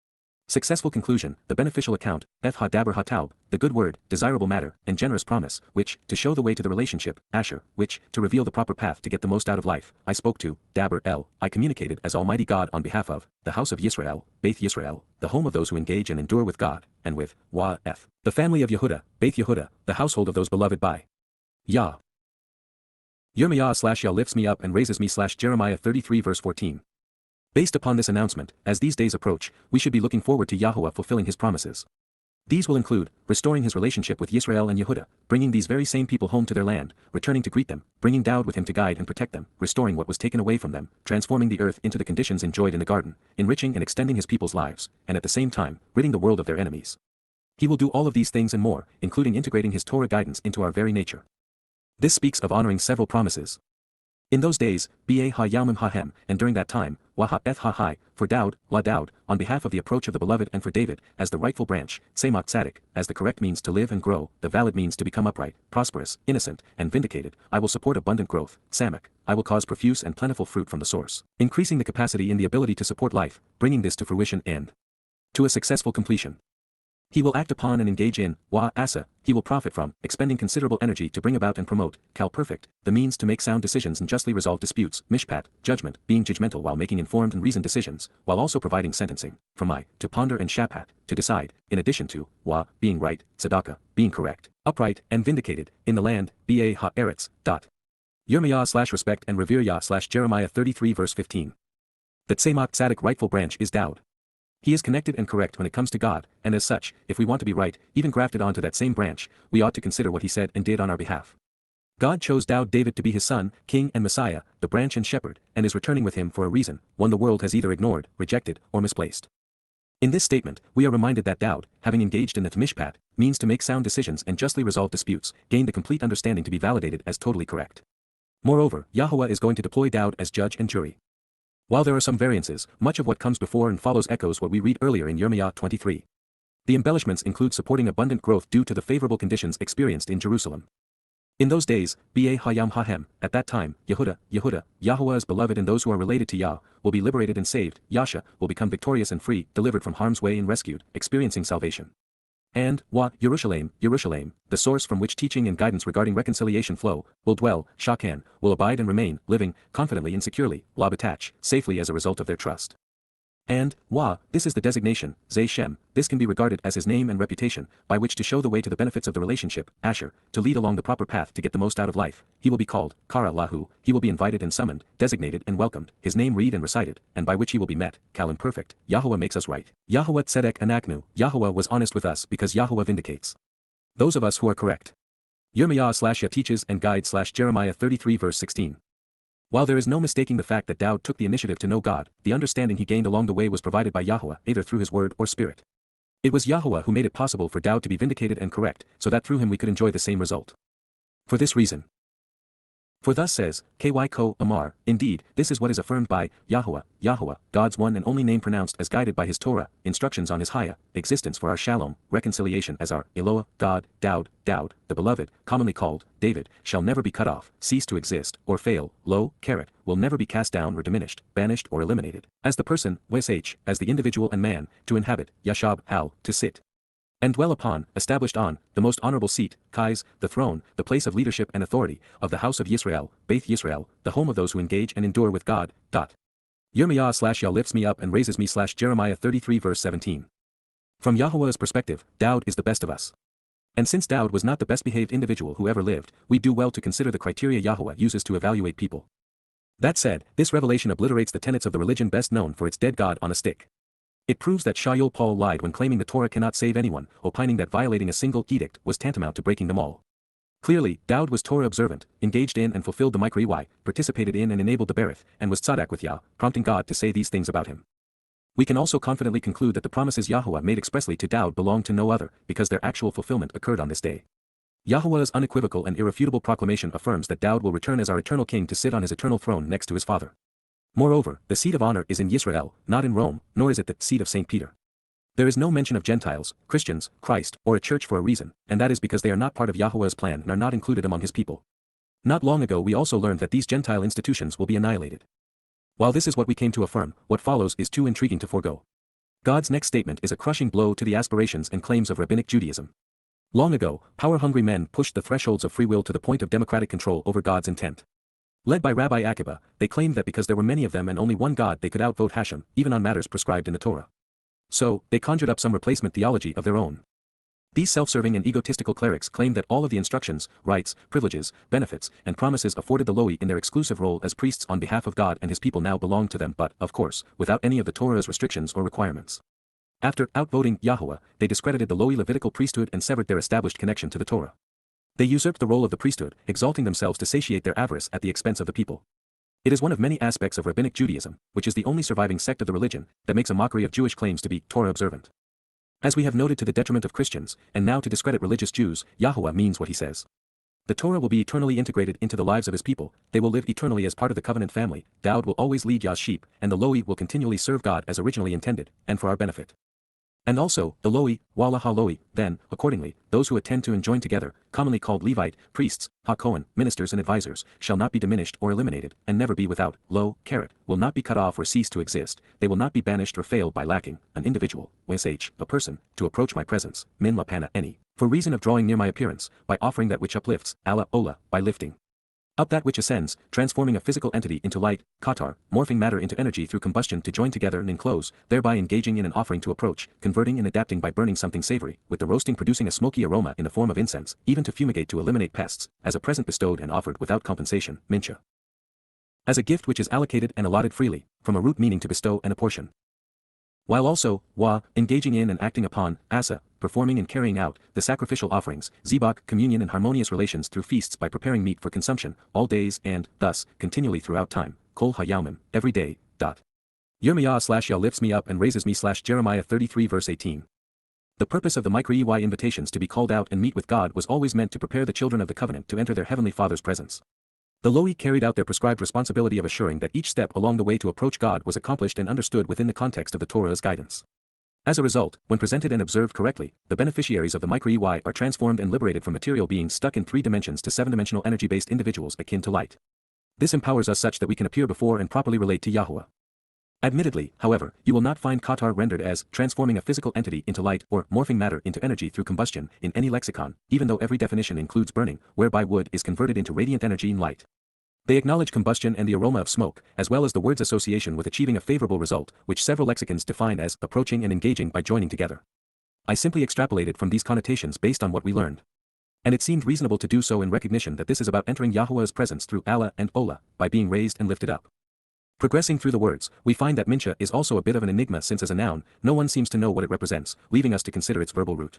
successful conclusion, the beneficial account, Eth ha-daber ha-taub, the good word, desirable matter, and generous promise, which, to show the way to the relationship, Asher, which, to reveal the proper path to get the most out of life, I spoke to, Daber El, I communicated as Almighty God on behalf of, the house of Yisrael, Beit Yisrael, the home of those who engage and endure with God, and with, YYV, the family of Yehuda, Beit Yehuda, the household of those beloved by Yah. Yirma'yah/Yah lifts me up and raises me /Jeremiah 33 verse 14. Based upon this announcement, as these days approach, we should be looking forward to Yahowah fulfilling his promises. These will include, restoring his relationship with Yisrael and Yehuda, bringing these very same people home to their land, returning to greet them, bringing Dowd with him to guide and protect them, restoring what was taken away from them, transforming the earth into the conditions enjoyed in the garden, enriching and extending his people's lives, and at the same time, ridding the world of their enemies. He will do all of these things and more, including integrating his Torah guidance into our very nature. This speaks of honoring several promises. In those days, Ba ha-yamim ha-hem, and during that time, Wah-ha-eth ha-hai, for Dowd, Dowd, on behalf of the approach of the beloved and for David, as the rightful branch, Semak Tzadik, as the correct means to live and grow, the valid means to become upright, prosperous, innocent, and vindicated, I will support abundant growth, Samak, I will cause profuse and plentiful fruit from the source, increasing the capacity in the ability to support life, bringing this to fruition and to a successful completion. He will act upon and engage in, Asa, he will profit from, expending considerable energy to bring about and promote, Perfect, the means to make sound decisions and justly resolve disputes, Mishpat, judgment, being judgmental while making informed and reasoned decisions, while also providing sentencing, to ponder and Shapat, to decide, in addition to, being right, Tzedakah, being correct, upright, and vindicated, in the land, Ba ha-eretz, Yirma'yah/respect and revere Yah/Jeremiah 33 verse 15. That Semak Tzadik rightful branch is Dowd. He is connected and correct when it comes to God, and as such, if we want to be right, even grafted onto that same branch, we ought to consider what he said and did on our behalf. God chose Dowd David to be his son, king and Messiah, the branch and shepherd, and is returning with him for a reason, one the world has either ignored, rejected, or misplaced. In this statement, we are reminded that Dowd, having engaged in the Mishpat, means to make sound decisions and justly resolve disputes, gain the complete understanding to be validated as totally correct. Moreover, Yahowah is going to deploy Dowd as judge and jury. While there are some variances, much of what comes before and follows echoes what we read earlier in Yirma'yah 23. The embellishments include supporting abundant growth due to the favorable conditions experienced in Jerusalem. In those days, Ba ha-yam ha-hem, at that time, Yehuda, Yahowah's beloved and those who are related to Yah, will be liberated and saved, Yasha, will become victorious and free, delivered from harm's way and rescued, experiencing salvation. And, Yerushalayim, the source from which teaching and guidance regarding reconciliation flow, will dwell, Shakan, will abide and remain, living, confidently and securely, Labatach, safely as a result of their trust. And, this is the designation, Zeh Shem, this can be regarded as his name and reputation, by which to show the way to the benefits of the relationship, Asher, to lead along the proper path to get the most out of life, he will be called, Kara Lahu, he will be invited and summoned, designated and welcomed, his name read and recited, and by which he will be met, Kalim perfect, Yahowah makes us right. Yahowah Tzedek Anaknu, Yahowah was honest with us because Yahowah vindicates those of us who are correct. Yirma'yah/Yah teaches and guides/Jeremiah 33 verse 16. While there is no mistaking the fact that Dowd took the initiative to know God, the understanding he gained along the way was provided by Yahowah, either through his word or spirit. It was Yahowah who made it possible for Dowd to be vindicated and correct, so that through him we could enjoy the same result. For this reason. For thus says, Kyko Amar, indeed, this is what is affirmed by Yahowah, God's one and only name pronounced as guided by his Torah, instructions on his Haya, existence for our Shalom, reconciliation as our Eloah, God, Dowd, the beloved, commonly called, David, shall never be cut off, cease to exist, or fail, will never be cast down or diminished, banished or eliminated, as the person, as the individual and man, to inhabit, Yashab, to sit. And dwell upon, established on, the most honorable seat, Kais, the throne, the place of leadership and authority, of the house of Yisrael, Beit Yisrael, the home of those who engage and endure with God. Yirma'yah/Yah lifts me up and raises me /Jeremiah 33 verse 17. From Yahowah's perspective, Dowd is the best of us. And since Dowd was not the best behaved individual who ever lived, we do well to consider the criteria Yahowah uses to evaluate people. That said, this revelation obliterates the tenets of the religion best known for its dead God on a stick. It proves that Shaul Paul lied when claiming the Torah cannot save anyone, opining that violating a single edict was tantamount to breaking them all. Clearly, Daud was Torah observant, engaged in and fulfilled the YYV, participated in and enabled the berith, and was tzaddik with Yah, prompting God to say these things about him. We can also confidently conclude that the promises Yahowah made expressly to Daud belong to no other, because their actual fulfillment occurred on this day. Yahowah's unequivocal and irrefutable proclamation affirms that Daud will return as our eternal king to sit on his eternal throne next to his father. Moreover, the seat of honor is in Yisrael, not in Rome, nor is it the seat of St. Peter. There is no mention of Gentiles, Christians, Christ, or a church for a reason, and that is because they are not part of Yahowah's plan and are not included among his people. Not long ago we also learned that these Gentile institutions will be annihilated. While this is what we came to affirm, what follows is too intriguing to forego. God's next statement is a crushing blow to the aspirations and claims of rabbinic Judaism. Long ago, power-hungry men pushed the thresholds of free will to the point of democratic control over God's intent. Led by Rabbi Akiba, they claimed that because there were many of them and only one God they could outvote Hashem, even on matters prescribed in the Torah. So, they conjured up some replacement theology of their own. These self-serving and egotistical clerics claimed that all of the instructions, rights, privileges, benefits, and promises afforded the Loi in their exclusive role as priests on behalf of God and his people now belonged to them but, of course, without any of the Torah's restrictions or requirements. After outvoting Yahowah, they discredited the Loi Levitical priesthood and severed their established connection to the Torah. They usurped the role of the priesthood, exalting themselves to satiate their avarice at the expense of the people. It is one of many aspects of rabbinic Judaism, which is the only surviving sect of the religion, that makes a mockery of Jewish claims to be Torah observant. As we have noted to the detriment of Christians, and now to discredit religious Jews, Yahowah means what he says. The Torah will be eternally integrated into the lives of his people, they will live eternally as part of the covenant family, Daud will always lead Yah's sheep, and the Loi will continually serve God as originally intended, and for our benefit. And also, the Loi, Wala ha-Loi, then, accordingly, those who attend to and join together, commonly called Levite, priests, ha-Kohen, ministers and advisors, shall not be diminished or eliminated, and never be without, will not be cut off or cease to exist, they will not be banished or failed by lacking, an individual, a person, to approach my presence, min lapana any, for reason of drawing near my appearance, by offering that which uplifts, ala ola, by lifting up that which ascends, transforming a physical entity into light, qatar, morphing matter into energy through combustion to join together and enclose, thereby engaging in an offering to approach, converting and adapting by burning something savory, with the roasting producing a smoky aroma in the form of incense, even to fumigate to eliminate pests, as a present bestowed and offered without compensation, mincha. As a gift which is allocated and allotted freely, from a root meaning to bestow and apportion. While also, engaging in and acting upon, asa, performing and carrying out, the sacrificial offerings, zibak, communion and harmonious relations through feasts by preparing meat for consumption, all days and, thus, continually throughout time, kol hayamim, every day, Yirma'yah/Yah lifts me up and raises me Jeremiah 33 verse 18. The purpose of the YYV invitations to be called out and meet with God was always meant to prepare the children of the covenant to enter their heavenly Father's presence. The Loi carried out their prescribed responsibility of assuring that each step along the way to approach God was accomplished and understood within the context of the Torah's guidance. As a result, when presented and observed correctly, the beneficiaries of the YYV are transformed and liberated from material beings stuck in 3 dimensions to 7-dimensional energy-based individuals akin to light. This empowers us such that we can appear before and properly relate to Yahowah. Admittedly, however, you will not find qatar rendered as transforming a physical entity into light or morphing matter into energy through combustion in any lexicon, even though every definition includes burning, whereby wood is converted into radiant energy and light. They acknowledge combustion and the aroma of smoke, as well as the word's association with achieving a favorable result, which several lexicons define as approaching and engaging by joining together. I simply extrapolated from these connotations based on what we learned. And it seemed reasonable to do so in recognition that this is about entering Yahowah's presence through Allah and Ola, by being raised and lifted up. Progressing through the words, we find that mincha is also a bit of an enigma since as a noun, no one seems to know what it represents, leaving us to consider its verbal root.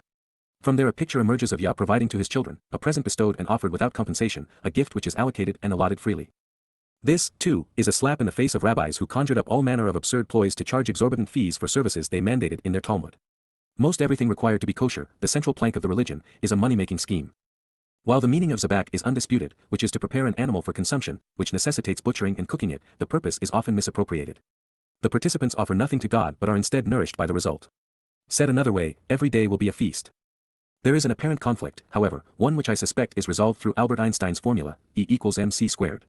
From there a picture emerges of Yah providing to his children, a present bestowed and offered without compensation, a gift which is allocated and allotted freely. This, too, is a slap in the face of rabbis who conjured up all manner of absurd ploys to charge exorbitant fees for services they mandated in their Talmud. Most everything required to be kosher, the central plank of the religion, is a money-making scheme. While the meaning of zabak is undisputed, which is to prepare an animal for consumption, which necessitates butchering and cooking it, the purpose is often misappropriated. The participants offer nothing to God but are instead nourished by the result. Said another way, every day will be a feast. There is an apparent conflict, however, one which I suspect is resolved through Albert Einstein's formula, E=mc².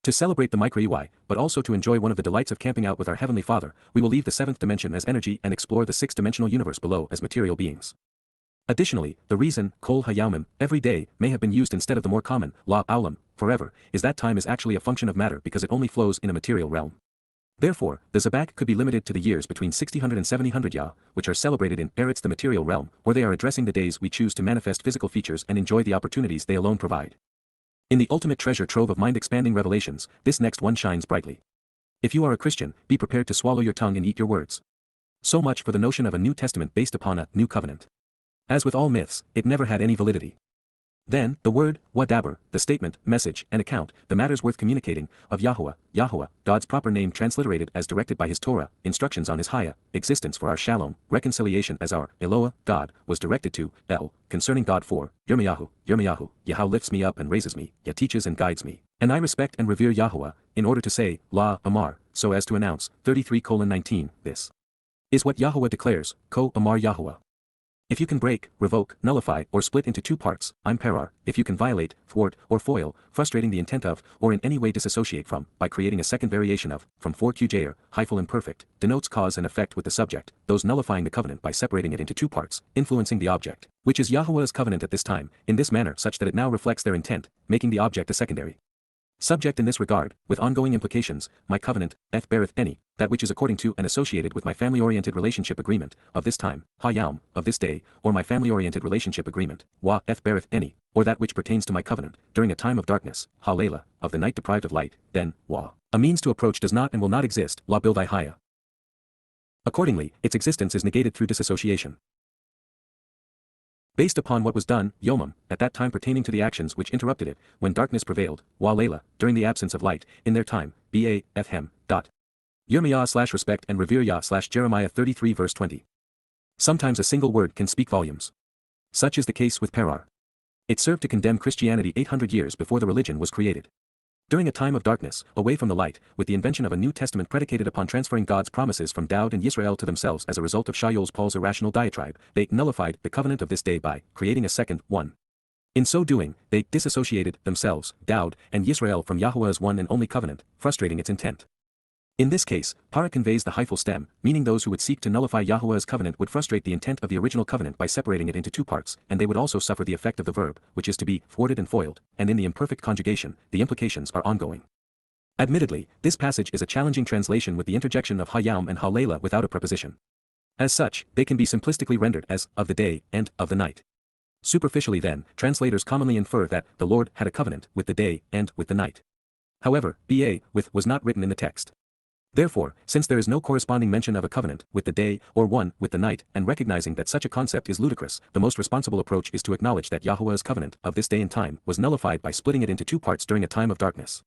To celebrate the YYV, but also to enjoy one of the delights of camping out with our Heavenly Father, we will leave the 7th dimension as energy and explore the 6th-dimensional universe below as material beings. Additionally, the reason, kol hayamim, every day, may have been used instead of the more common, la aulam, forever, is that time is actually a function of matter because it only flows in a material realm. Therefore, the zabak could be limited to the years between 6000 and 7000 Yah, which are celebrated in Eretz the material realm, or they are addressing the days we choose to manifest physical features and enjoy the opportunities they alone provide. In the ultimate treasure trove of mind-expanding revelations, this next one shines brightly. If you are a Christian, be prepared to swallow your tongue and eat your words. So much for the notion of a New Testament based upon a New Covenant. As with all myths, it never had any validity. Then, the word, wadaber, the statement, message, and account, the matters worth communicating, of Yahowah, Yahowah, God's proper name transliterated as directed by his Torah, instructions on his Haya, existence for our Shalom, reconciliation as our Eloah, God, was directed to, El, concerning God for, Yirma'yah, Yahweh lifts me up and raises me, Yah teaches and guides me. And I respect and revere Yahowah, in order to say, La, Amar, so as to announce, 33:19, this is what Yahowah declares, Ko, Amar Yahowah. If you can break, revoke, nullify, or split into two parts, I'm Perar. If you can violate, thwart, or foil, frustrating the intent of, or in any way disassociate from, by creating a second variation of, from 4qjair, hyphal imperfect, denotes cause and effect with the subject, those nullifying the covenant by separating it into two parts, influencing the object, which is Yahowah's covenant at this time, in this manner such that it now reflects their intent, making the object a secondary subject in this regard, with ongoing implications, my covenant, eth beareth any, that which is according to and associated with my family-oriented relationship agreement, of this time, ha-yam, of this day, or my family-oriented relationship agreement, wa, eth beareth any, or that which pertains to my covenant, during a time of darkness, ha-layla, of the night deprived of light, then, wa. A means to approach does not and will not exist, la bil thy haya. Accordingly, its existence is negated through disassociation. Based upon what was done, Yomam, at that time pertaining to the actions which interrupted it, when darkness prevailed, wa layla, during the absence of light, in their time, ba, ethem, dot. Yirma'yah / respect and revere Yah / Jeremiah 33 verse 20. Sometimes a single word can speak volumes. Such is the case with Perar. It served to condemn Christianity 800 years before the religion was created. During a time of darkness, away from the light, with the invention of a New Testament predicated upon transferring God's promises from Dowd and Yisrael to themselves as a result of Shaul's Paul's irrational diatribe, they nullified the covenant of this day by creating a second one. In so doing, they disassociated themselves, Dowd, and Yisrael from Yahowah's one and only covenant, frustrating its intent. In this case, para conveys the hyphal stem, meaning those who would seek to nullify Yahowah's covenant would frustrate the intent of the original covenant by separating it into two parts, and they would also suffer the effect of the verb, which is to be thwarted and foiled, and in the imperfect conjugation, the implications are ongoing. Admittedly, this passage is a challenging translation with the interjection of ha-yam and ha-layla without a preposition. As such, they can be simplistically rendered as, of the day, and, of the night. Superficially then, translators commonly infer that, the Lord had a covenant, with the day, and, with the night. However, ba, with, was not written in the text. Therefore, since there is no corresponding mention of a covenant, with the day, or one, with the night, and recognizing that such a concept is ludicrous, the most responsible approach is to acknowledge that Yahowah's covenant, of this day and time, was nullified by splitting it into two parts during a time of darkness.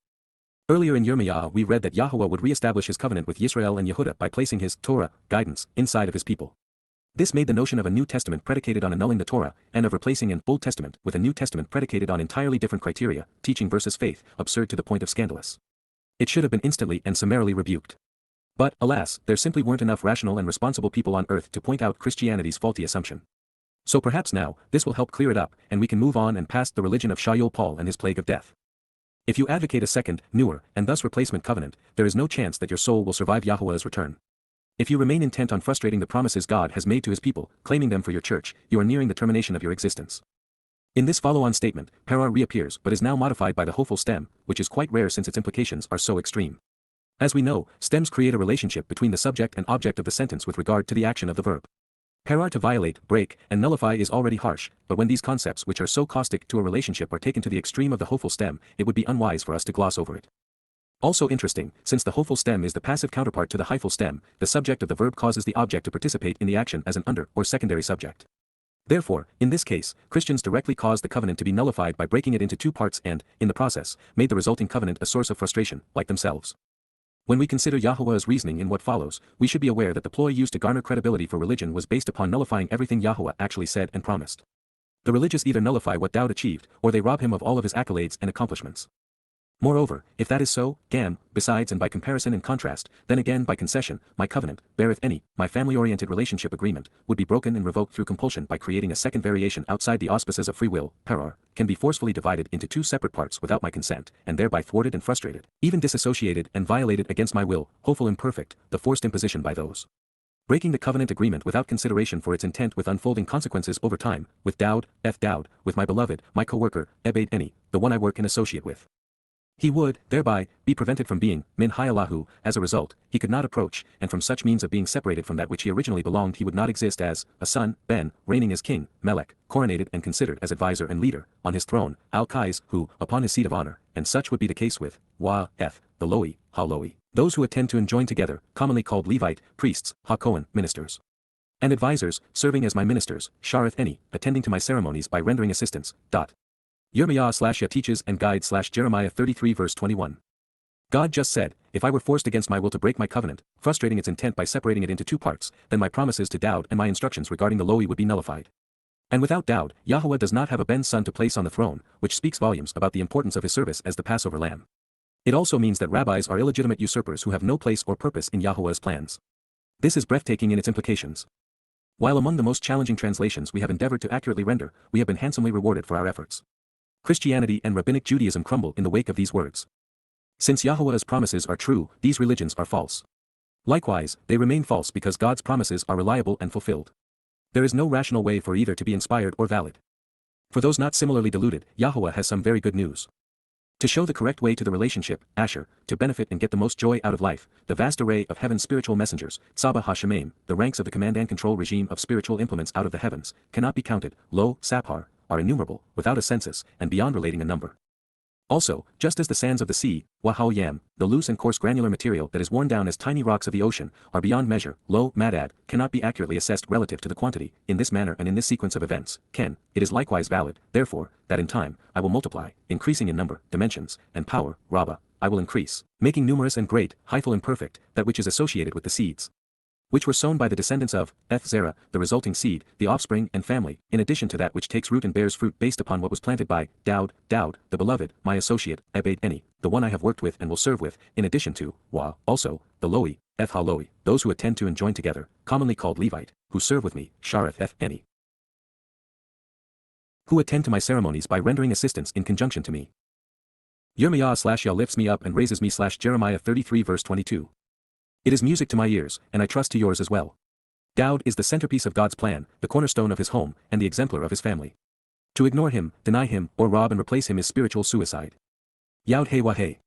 Earlier in Yirma'yah we read that Yahowah would re-establish his covenant with Yisrael and Yehudah by placing his Torah, guidance, inside of his people. This made the notion of a New Testament predicated on annulling the Torah, and of replacing an Old Testament with a New Testament predicated on entirely different criteria, teaching versus faith, absurd to the point of scandalous. It should have been instantly and summarily rebuked. But, alas, there simply weren't enough rational and responsible people on earth to point out Christianity's faulty assumption. So perhaps now, this will help clear it up, and we can move on and past the religion of Shaul Paul and his plague of death. If you advocate a second, newer, and thus replacement covenant, there is no chance that your soul will survive Yahowah's return. If you remain intent on frustrating the promises God has made to his people, claiming them for your church, you are nearing the termination of your existence. In this follow-on statement, Perar reappears but is now modified by the hopeful stem, which is quite rare since its implications are so extreme. As we know, stems create a relationship between the subject and object of the sentence with regard to the action of the verb. Perar to violate, break, and nullify is already harsh, but when these concepts which are so caustic to a relationship are taken to the extreme of the hopeful stem, it would be unwise for us to gloss over it. Also interesting, since the hopeful stem is the passive counterpart to the hyphal stem, the subject of the verb causes the object to participate in the action as an under or secondary subject. Therefore, in this case, Christians directly caused the covenant to be nullified by breaking it into two parts and, in the process, made the resulting covenant a source of frustration, like themselves. When we consider Yahowah's reasoning in what follows, we should be aware that the ploy used to garner credibility for religion was based upon nullifying everything Yahowah actually said and promised. The religious either nullify what Dowd achieved, or they rob him of all of his accolades and accomplishments. Moreover, if that is so, besides and by comparison and contrast, then again by concession, my covenant, beareth any, my family-oriented relationship agreement, would be broken and revoked through compulsion by creating a second variation outside the auspices of free will, Perar, can be forcefully divided into two separate parts without my consent, and thereby thwarted and frustrated, even disassociated and violated against my will, hopeful imperfect, the forced imposition by those. Breaking the covenant agreement without consideration for its intent with unfolding consequences over time, with Dowd, with my beloved, my co-worker, Ebed any, the one I work and associate with. He would, thereby, be prevented from being, min hayalahu, as a result, he could not approach, and from such means of being separated from that which he originally belonged he would not exist as, a son, ben, reigning as king, melech, coronated and considered as advisor and leader, on his throne, al-Kais, who, upon his seat of honor, and such would be the case with, the loi, ha-loi, those who attend to and join together, commonly called Levite, priests, ha-Kohen, ministers. And advisors, serving as my ministers, shareth any, attending to my ceremonies by rendering assistance, Yirma'yah teaches and guides Jeremiah 33 verse 21. God just said, if I were forced against my will to break my covenant, frustrating its intent by separating it into two parts, then my promises to Dowd and my instructions regarding the Lowy would be nullified. And without doubt, Yahowah does not have a Ben son to place on the throne, which speaks volumes about the importance of his service as the Passover lamb. It also means that rabbis are illegitimate usurpers who have no place or purpose in Yahowah's plans. This is breathtaking in its implications. While among the most challenging translations we have endeavored to accurately render, we have been handsomely rewarded for our efforts. Christianity and Rabbinic Judaism crumble in the wake of these words. Since Yahowah's promises are true, these religions are false. Likewise, they remain false because God's promises are reliable and fulfilled. There is no rational way for either to be inspired or valid. For those not similarly deluded, Yahowah has some very good news. To show the correct way to the relationship, Asher, to benefit and get the most joy out of life, the vast array of heaven's spiritual messengers, Tzaba HaShemaim, the ranks of the command and control regime of spiritual implements out of the heavens, cannot be counted, lo, Saphar, are innumerable, without a census, and beyond relating a number. Also, just as the sands of the sea, Wahal-Yam, the loose and coarse granular material that is worn down as tiny rocks of the ocean, are beyond measure, lo, Madad, cannot be accurately assessed relative to the quantity, in this manner and in this sequence of events, it is likewise valid, therefore, that in time, I will multiply, increasing in number, dimensions, and power, Rabbah, I will increase, making numerous and great, hyphal and perfect, that which is associated with the seeds, which were sown by the descendants of Zerah, the resulting seed, the offspring and family, in addition to that which takes root and bears fruit based upon what was planted by Dowd, the beloved, my associate, Ebed Eni, the one I have worked with and will serve with, in addition to, also, the Lowy, Ha-Lowy, those who attend to and join together, commonly called Levite, who serve with me, Shareth Eni, who attend to my ceremonies by rendering assistance in conjunction to me. Yirma'yah lifts me up and raises me Jeremiah 33 verse 22. It is music to my ears, and I trust to yours as well. Dowd is the centerpiece of God's plan, the cornerstone of his home, and the exemplar of his family. To ignore him, deny him, or rob and replace him is spiritual suicide. Yod Hey Wah Hey.